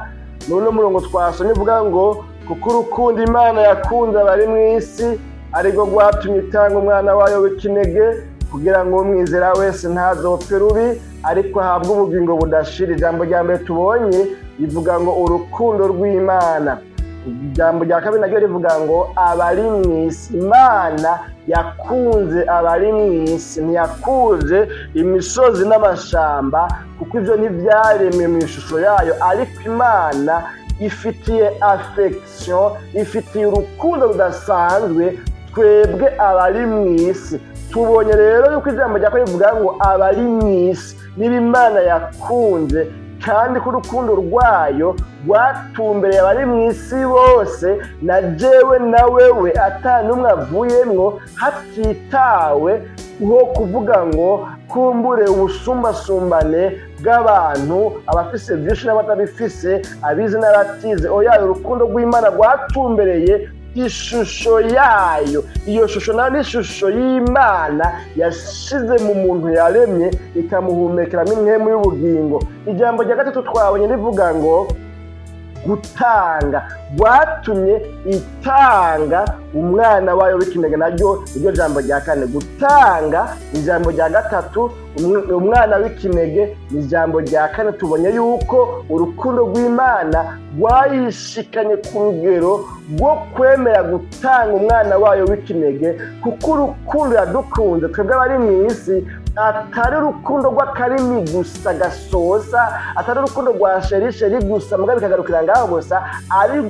N'uno murongo twasomye uvuga ngo kuko urukundo Imana yakunze abari mu isi ariko rwatumye itanga umwana wayo w'ikinege, kugira ngo umwizera wese ntazopfe rubi ariko ahabwe ubugingo budashira. Ijambo rya mbere tubonye rivuga ngo urukundo rw'Imana. Ijambo rya kabiri naryo rivuga ngo abari mu isi. Imana yakunze abari mu isi, ntiyakunze imisozi n'amashamba kuko ivyo ntivyaremwe mu ishusho yayo, ariko Imana ifitiye affection, ifitiye urukundo rudasanzwe twebwe abari mu isi. Tubonye rero yuko ijambo rya kabiri rivuga ngo abari mu isi niba Imana yakunze, kandi ko urukundo rwayo rwatumbereye abari mu isi bose, na jewe na wewe ata n'umwe avuyemwo, hatitawe nko kuvuga ngo kumbure ubusumbasumbane bw'abantu, abafise vyinshi n'abatabifise, abize n'abatize. Oya, urukundo rw'Imana rwatumbereye ishusho yayo. Iyo shusho nayo ni ishusho y'Imana yashize mu muntu yaremye, ikamuhumekeramo impwemu y'ubugingo. Ijambo rya gatatu twabonye rivuga ngo gutanga, rwatumye itanga umwana wayo w'ikinege. Naryo iryo jambo rya kane. Gutanga ijambo rya gatatu, umwana w'ikinege ni ijambo rya kane. Tubonye yuko urukundo rw'Imana rwayishikanye ku rugero rwo kwemera gutanga umwana wayo w'ikinege, kuko urukundo yadukunze twebwe abari mu isi atari urukundo rw'akarimi gusa gasoza, atari urukundo rwa sherisheri gusa muga bikagarukira ngaho gusa,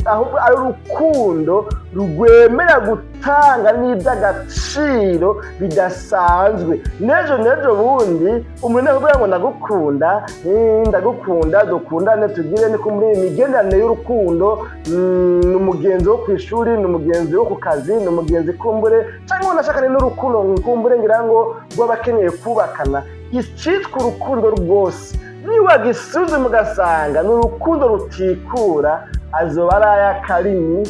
ahubwo ari urukundo rwemera gutanga n'iby'agaciro bidasanzwe. Nejo bundi umuntu avuga ngo ndagukunda, dukundane tugire niko muri imigenderanire y'urukundo. Ni umugenzi wo ku ishuri, ni umugenzi wo ku kazi, ni umugenzi kumbure cyangwa unashakane n'urukundo kumbure ngira ngo rw'abakeneye kubakana. Icitwa urukundo rwose niba gisuzuma ugasanga ni urukundo rutikura, azoba ari ay'akarimi,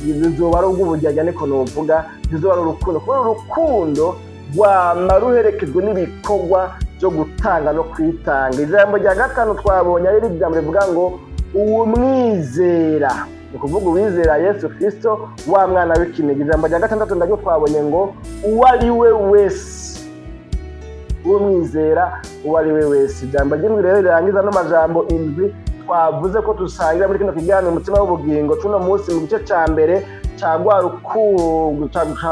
bizoba ari ubw'uburyarya niko novuga, bizoba ari urukundo. Kuko urukundo rwama ruherekejwe n'ibikorwa byo gutanga no kwitanga. Ijambo rya gatanu twabonye ari ijambo rivuga ngo uwumwizera, ni ukuvuga uwizera Yesu Kristo wa mwana w'ikinege. Ijambo rya gatandatu ndaryo twabonye ngo uwo ari we wese, uwo mwizera uwo ari we wese. Ijambo ry'indwi rero rirangiza n'amajambo indwi twavuze ko dusangira muri kino kiganiro umutima w'ubugingo cuno munsi, mu gice ca mbere ca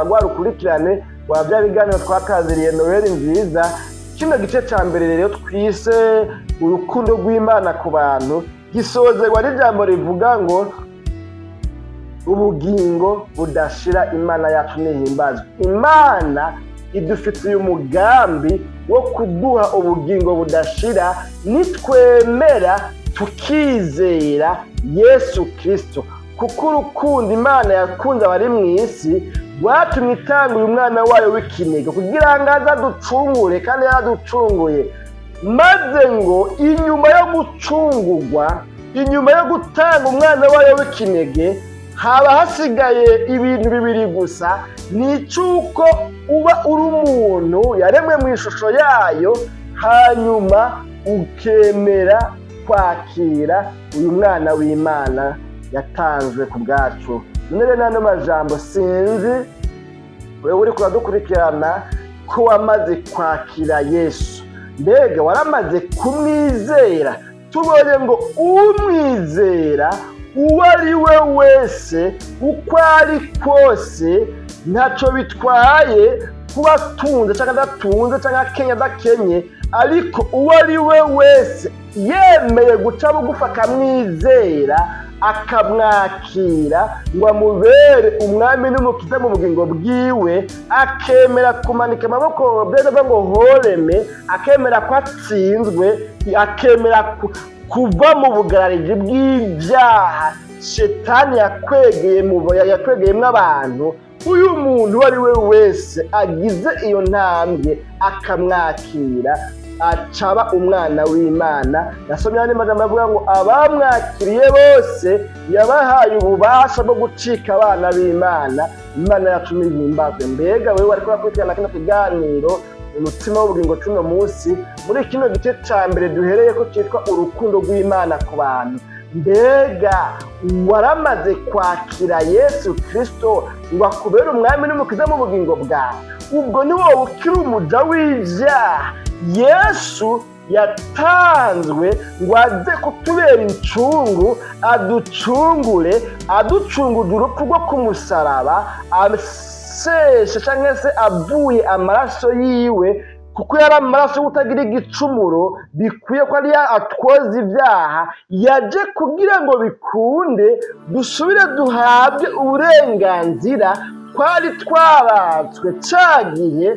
rwa rukurikirane wa bya biganiro twakaziriye Noheli nziza. Kino gice ca mbere rero twise urukundo rw'Imana ku bantu, gisozerwa n'ijambo rivuga ngo ubugingo budashira. Imana yacu nihimbazwe. Imana idufitiye umugambi wo kuduha ubugingo budashira nitwemera tukizera Yesu Kristo, kuko urukundo Imana yakunze abari mu isi rwatumye itanga uyu mwana wayo w'ikinege kugira ngo aze aducungure, kandi yaraducunguye. Maze ngo inyuma yo gucungurwa, inyuma yo gutanga umwana wayo w'ikinege, haba hasigaye ibintu bibiri gusa. Ni icy'uko uba uri umuntu yaremwe mu ishusho yayo, hanyuma ukemera kwakira uyu mwana w'Imana yatanzwe ku bwacu. None rero n'ano majambo sinzi wewe uri kuradukurikirana ko wamaze kwakira Yesu, mbega waramaze kumwizera? Tubonye ngo umwizera uwo ari we wese uko ari kose ntacyo bitwaye kuba atunze cyangwa adatunze cyangwa akenye adakenye, ariko uwo ari we wese yemeye guca bugufi akamwizera akamwakira ngo amubere umwami n'umukiza mu bugingo bwiwe, akemera kumanika amaboko beza ngo horeme, akemera ko atsinzwe, akemera kuva mu bugarariji bw'ibyaha Shetani yakwegeyemo abantu. Uyu muntu uwo ari we wese agize iyo ntambwe akamwakira, acaba umwana w'Imana. Nasomye andi magambo avuga ngo abamwakiriye bose yabahaye ububasha bwo gucika abana b'Imana. Imana yacu nihimbazwe. Mbega wewe wariko urakurikirana kino kiganiro umutima w'ubugingo cuno munsi, muri kino gice ca mbere duhereye ko citwa urukundo rw'Imana ku bantu. Mbega waramaze kwakira Yesu Kristo ngo akubere umwami n'umukiza mu bugingo bwawe? Ubwo ni wowe ukiri umuja w'ivyaha. Yesu yatanzwe ngo aze kutubera incungu, aducunguje urupfu rwo ku musaraba, aseshe cyangwa se avuye amaraso yiwe, kuko yari amaraso y'utagira igicumuro, bikwiye ko ari atwoza ibyaha. Yaje kugira ngo bikunde dusubire duhabwe uburenganzira twari twaratswe cyagihe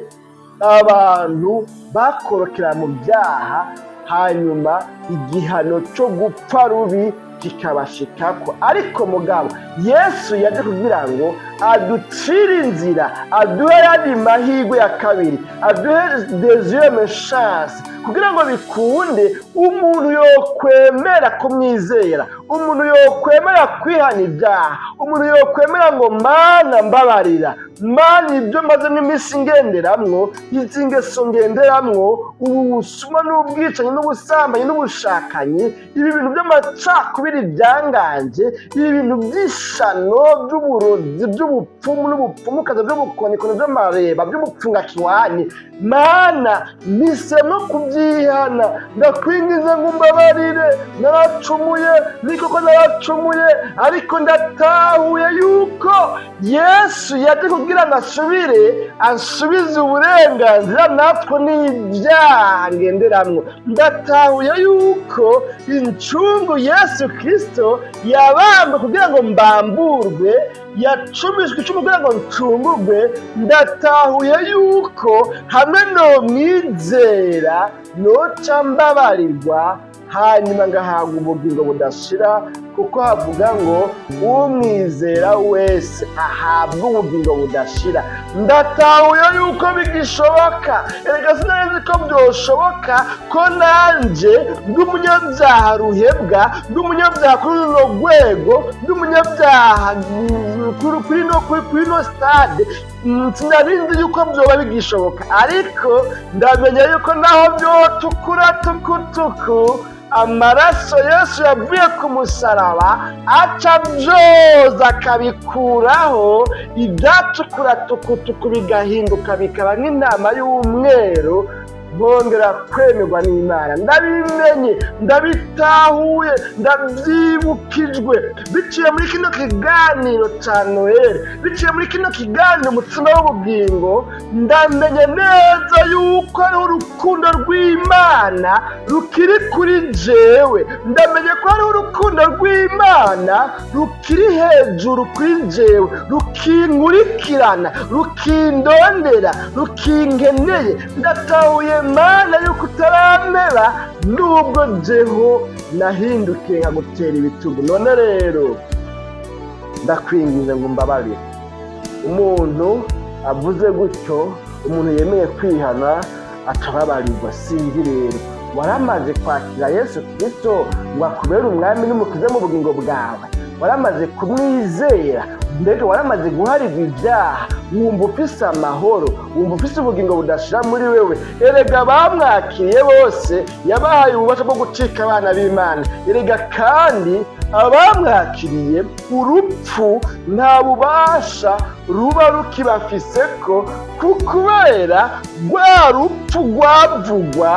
abantu bakorokera mu byaha, hanyuma igihano cyo gupfa rubi kikabashikako. Ariko mugabo Yesu yaje kugira ngo aducire inzira, aduhe yandi mahirwe ya kabiri, aduhe deuxième chance, kugira ngo bikunde umuntu yokwemera kumwizera, umuntu yokwemera kwihana ibyaha, umuntu yokwemera ngo Mana mbabarira, Mana ibyo maze n'iminsi ngenderamwo, izi ngeso ngenderamwo, ubu busuma n'ubwicanyi n'ubusambanyi n'ubushakanyi, ibi bintu by'amacakubiri byanganje, ibi bintu by'ishano by'uburozi by'ubupfumu n'ubupfumukazi by'ubukonikono by'amareba by'ubupfungakiwani, Mana mpisemo kubyihana, ndakwingiza ngo umbabarire, naracumuye, ni koko naracumuye, ariko ndatahuye yuko Yesu yaje kugira ngo asubize uburenganzira natwe n'ibyaha ngenderamwo. Ndatahuye yuko incungu Yesu Kristo yabambwe kugira ngo mbamburwe, yacumijwe icumu kugira ngo ncungurwe. Ndatahuye yuko hamwe nomwizera noca mbabarirwa, hanyuma ngahabwa ubugingo budashira, kuko havuga ngo umwizera wese ahabwa ubugingo budashira. Ndatahuye yuko bigishoboka, erega sinari ko byoshoboka ko nanje ndi umunyabyaha ruhebwa, ndi umunyabyaha kuri runo rwego, ndi umunyabyaha kuri no stade. Sinarinzi yuko byoba bigishoboka, ariko ndamenya yuko naho byotukura tukutuku, amaraso Yesu yavuye ku musaraba aca byoza akabikuraho, ibyatukura tukutuku bigahinduka bikaba nk'intama y'umweru, nkongera kwemerwa n'Imana. Ndabimenye, ndabitahuye, ndabyibukijwe biciye muri kino kiganiro cya Noheli, biciye muri kino kiganiro umutima w'ubugingo. Ndamenye neza yuko ari urukundo rw'Imana rukiri kuri jewe, ndamenye ko ari urukundo rw'Imana rukiri hejuru kuri jewe, rukinkurikirana, rukindondera, rukingeneye. Ndatahuye Mana yuko utaramera, nubwo jeho nahindukiye nkagutera ibitugu. None rero ndakwinginze ngo umbabarire. Umuntu avuze gutyo, umuntu yemeye kwihana akababarirwa. Sinzi rero waramaze kwakira Yesu Kristo ngo akubere umwami n'umukiza mu bugingo bwawe? Waramaze kumwizera? Mbega waramaze guharirwa ibyaha? Wumva ufise amahoro? Wumva ufise ubugingo budashira muri wewe? Erega bamwakiriye bose yabahaye ububasha bwo gucika abana b'Imana. Erega kandi abamwakiriye urupfu nta bubasha ruba rukibafiseko, kubera rwa rupfu rwavugwa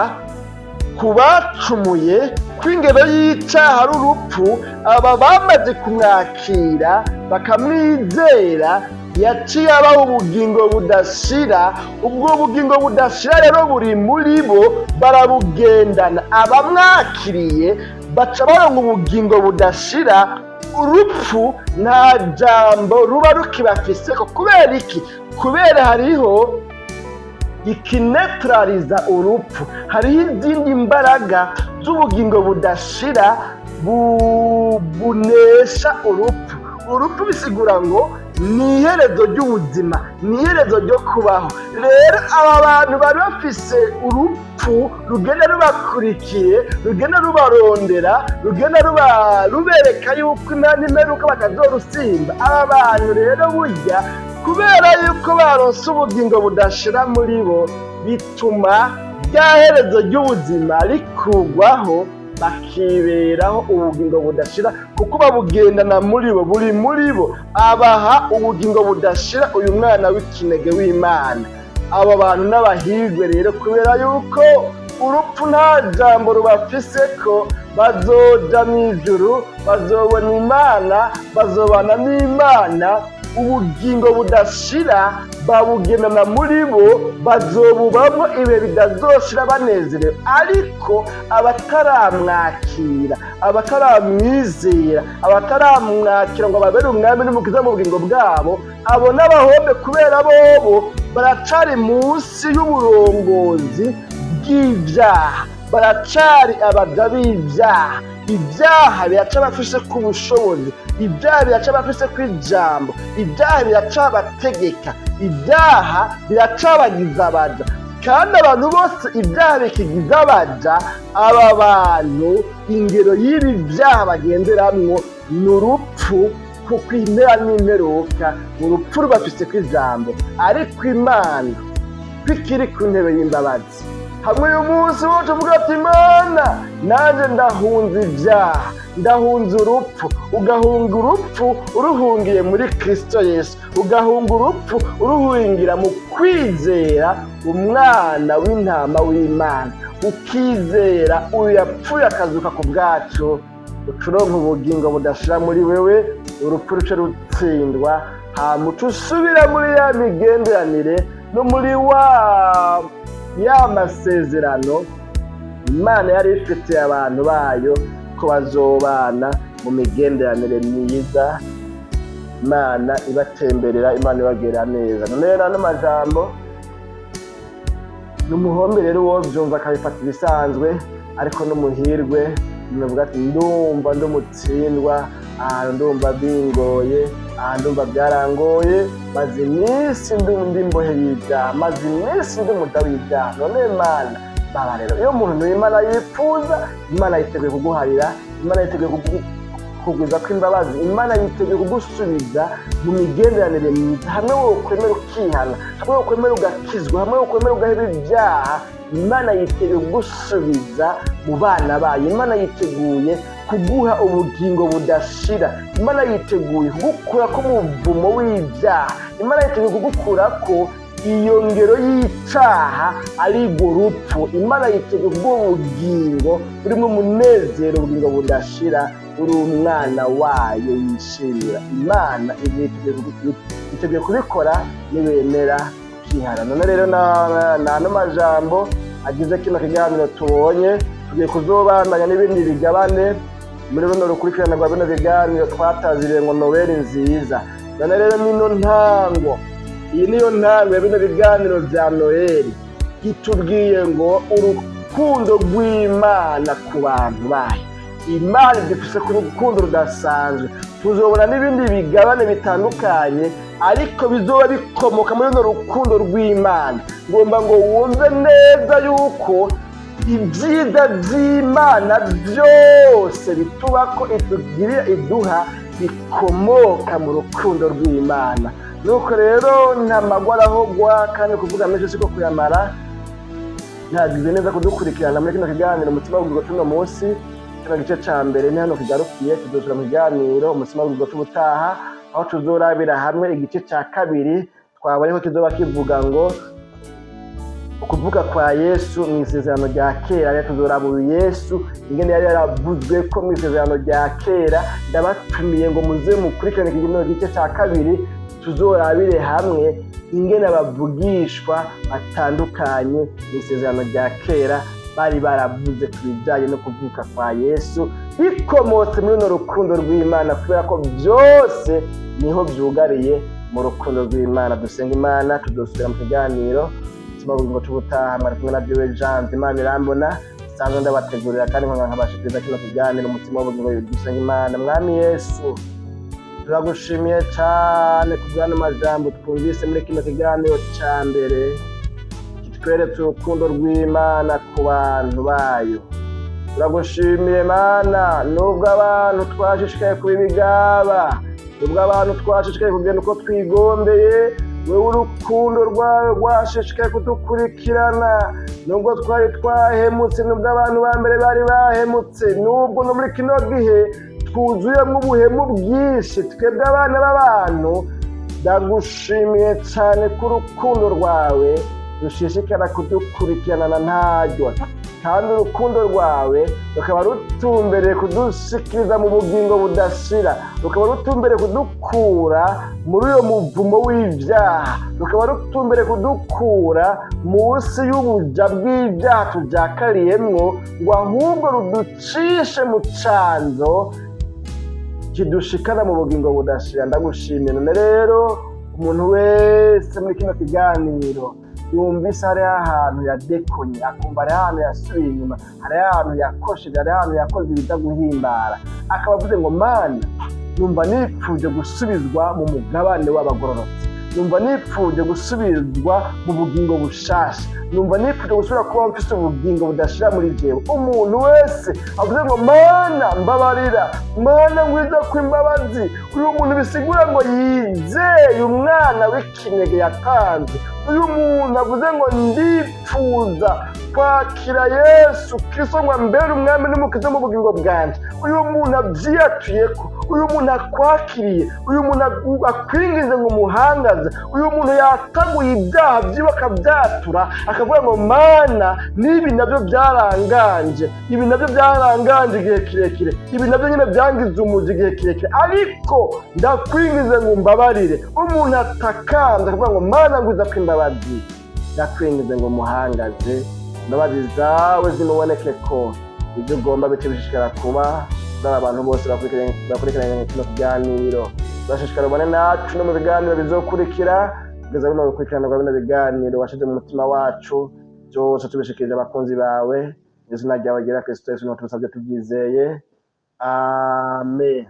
ku bacumuye, kw'ingero y'icyaha ari urupfu. Aba bamaze kumwakira bakamwizera, yaciye abaho ubugingo budashira. Ubwo bugingo budashira rero buri muri bo, barabugendana. Abamwakiriye baca baronka ubugingo budashira, urupfu nta jambo ruba rukibafiseko. Kubera iki? Kubera hariho ikinetraliza urupfu, hariho izindi mbaraga z'ubugingo budashira bunesha urupfu. Urupfu bisigura ngo ni iherezo ry'ubuzima, ni iherezo ryo kubaho. Rero aba bantu bari bafise urupfu rugenda rubakurikiye, rugenda rubarondera, rugenda rubereka yuko imana imeruka batazorusimba. Aba bantu rero burya kubera yuko baronse ubugingo budashira muri bo, bituma rya herezo ry'ubuzima rikugwaho, bakiberaho ubugingo budashira, kuko babugendana muri bo. Buri muri bo abaha ubugingo budashira uyu mwana w'ikinege w'Imana. Abo bantu n'abahirwe rero, kubera yuko urupfu nta jambo rubafiseko. Bazoja mw'ijuru, bazobona Imana, bazobana n'Imana. Ubugingo budashira babugendana muri bo, bazobubamwo ibihe bidazoshira banezerewe. Ariko abataramwakira, abataramwizera, abataramwakira ngo babere umwami n'umukiza mu bugingo bwabo, abo n'abahombe, kubera bobo baracari munsi y'uburongozi bw'ibyaha, baracari abaja b'ibyaha. Ibyaha biraca bafise ku bushobozi, ibyaha biraca bafise ku ijambo, ibyaha biraca bategeka, ibyaha biraca bagiza abaja. Kandi abantu bose ibyaha bikigiza abaja, aba bantu ingero y'ibi byaha bagenderamwo ni urupfu, kuko impera n'imperuka urupfu rubafise ku ijambo. Ariko Imana kwikiri ku ntebe y'imbabazi, hamwe uyu munsi wowe uvuga ati Imana nanjye ndahunze ibyaha, ndahunze urupfu. Ugahunga urupfu uruhungiye muri Kristo Yesu, ugahunga urupfu uruhungira mu kwizera umwana w'intama w'Imana, ukizera uyu yapfuye akazuka ku bwacu, ucuronka ubugingo budashira muri wewe, urupfu ruce rutsindwa, hama uca usubira muri ya migenderanire no muri ya masezerano Imana yari ifitiye abantu bayo ko bazobana mu migenderanire myiza, Imana ibatemberera, Imana ibagera neza. None rero ano majambo n'umuhombe rero uwo byumva akabifata ibisanzwe, ariko n'umuhirwe nuvuga ati ndumva ndumutsindwa, ndumva bingoye, ndumva byarangoye, maze iminsi ndi imbohe y'ibyaha, maze iminsi ndi umuja w'ibyaha. None Imana baba rero, iyo umuntu Imana yifuza, Imana yiteguye kuguharira, Imana yiteguye kugwiza kw'imbabazi, Imana yiteguye kugusubiza mu migenderanire myiza. Hamwe wowe ukwemera ukihana, hamwe wowe ukwemera ugakizwa, hamwe wowe ukwemera ugaheba ibyaha, Imana yiteguye kugusubiza mu bana bayo. Imana yiteguye kuguha ubugingo budashira, Imana yiteguye kugukura ko umuvumo w'ibyaha, Imana yiteguye kugukura ko iyo ngero y'icaha ari rwo rupfu. Imana yiteguye kuguha ubugingo burimo umunezero, ubugingo budashira, uri umwana wayo yishimira. Imana yiteguye kubikora niwemera ukihana. None rero n'ano majambo agize kino kiganiro tubonye, tugiye kuzobandanya n'ibindi bigabane muri runo rukurikirana rwa bino biganiro twataziriye ngo Noweli nziza. None rero nino ntango, iyi niyo ntango ya bino biganiro bya Noweli, itubwiye ngo urukundo rw'Imana ku bantu bayo. Imana idufise ku rukundo rudasanzwe. Tuzobona n'ibindi bigabane bitandukanye, ariko bizoba bikomoka muri runo rukundo rw'Imana. Ngomba ngo wumve neza yuko ibyiza by'Imana byose bitubako itugirira, iduha, bikomoka mu rukundo rw'Imana. Nuko rero nta magwara ahogwa, kandi kuvuga menshi siko kuyamara. Ntagize neza kudukurikirana muri kino kiganiro umutima w'ubugingo cy'uno munsi. Kino gice ca mbere ni hano kigarukiye, tuzosubira mu kiganiro umutima w'ubugingo cy'ubutaha, aho tuzorabira hamwe igice ca kabiri twabonye ko kizoba kivuga ngo ukuvuka kwa Yesu mu isezerano rya kera. Rero tuzoraba uyu Yesu ingene yari yaravuzwe ko mu isezerano rya kera. Ndabatumiye ngo muze mukurikirane kino gice cya kabiri, tuzorabire hamwe ingene abavugishwa batandukanye mu isezerano rya kera bari baravuze ku bijyanye no kuvuka kwa Yesu, bikomotse muri runo rukundo rw'Imana, kubera ko byose niho byugariye mu rukundo rw'Imana. Dusenga Imana, tudusubira mu kiganiro ngo tubutaha. Mwari kumwe na Joe Jean Imana irambona, sanzwe ndabategurira kandi nkabashikiriza kino kiganiro umutima w'ubugingo. Dusenga Imana. Mwami Yesu, turagushimiye cyane ku bw'ano majambo twumvise muri kino kiganiro cya mbere, kitweretse urukundo rw'Imana ku bantu bayo. Turagushimiye Mana, nubwo abantu twashishikaye kuba ibigaba, nubwo abantu twashishikaye kugenda uko twigombeye, wewe urukundo rwawe rwashishikaye kudukurikirana. Nubwo twari twahemutse, nubwo abantu ba mbere bari bahemutse, nubwo no muri kino gihe twuzuyemo ubuhemu bwinshi twebwe abana b'abantu, ndagushimiye cyane ku rukundo rwawe rushishikara kudukurikirana ntaryo, kandi urukundo rwawe rukaba rutumbereye kudushikiriza mu bugingo budashira, rukaba rutumbereye kudukura muri uyo muvumo w'ibyaha, rukaba rutumbereye kudukura munsi y'ubuja bw'ibyaha tubyakariyemwo, ngo ahubwo ruducishe mu canzo kidushikana mu bugingo budashira. Ndagushimiye. None rero umuntu wese muri kino kiganiro yumvise hariho ahantu yadekonye, akumva hariho ahantu yasubiye inyuma, hariho ahantu yakosheje, hariho ahantu yakoze ibidaguhimbara, akaba avuze ngo Mana, numva nipfuje gusubizwa mu mugabane w'abagororotsi, numva nipfuje gusubizwa mu bugingo bushasha, numva nipfuje gusubira kuba mfise ubugingo budashira muri jewe. Umuntu wese avuze ngo Mana mbabarira, Mana ngwiza kw'imbabazi, uyu muntu bisigura ngo yizeye umwana w'ikinege yatanze. Uyu muntu avuze ngo ndipfuza kwakira Yesu Kristo ngo ambere umwami n'umukiza mu bugingo bwanje. Uyu muntu avyiyatuyeko, uyu muntu akwakiriye, uyu muntu akwingize ngo umuhangaze, uyu muntu yataguye ibyaha vyiwe akavyatura, akavuga ngo Mana, n'ibi navyo byaranganje, ibi navyo byaranganje igihe kirekire, ibi navyo nyine byangize umuzi igihe kirekire, ariko ndakwingize ngo umbabarire. Umuntu atakanze akavuga ngo Mana ngwiza kw'imbabazi, ndakwingize ngo umuhangaze, imbabazi zawe zimuboneke ko ibyo ugomba bice bishishikara kuba kuri abantu bose bakurikiranye kino kiganiro. Bashishikara ubone nacu no mu biganiro bizokurikira, kugeza bino gukurikirana kwa bino biganiro washize mu mutima wacu, byose tubishikirije abakunzi bawe. Izina ryawe ryera Kristo Yesu, tubisabye tubyizeye, amen.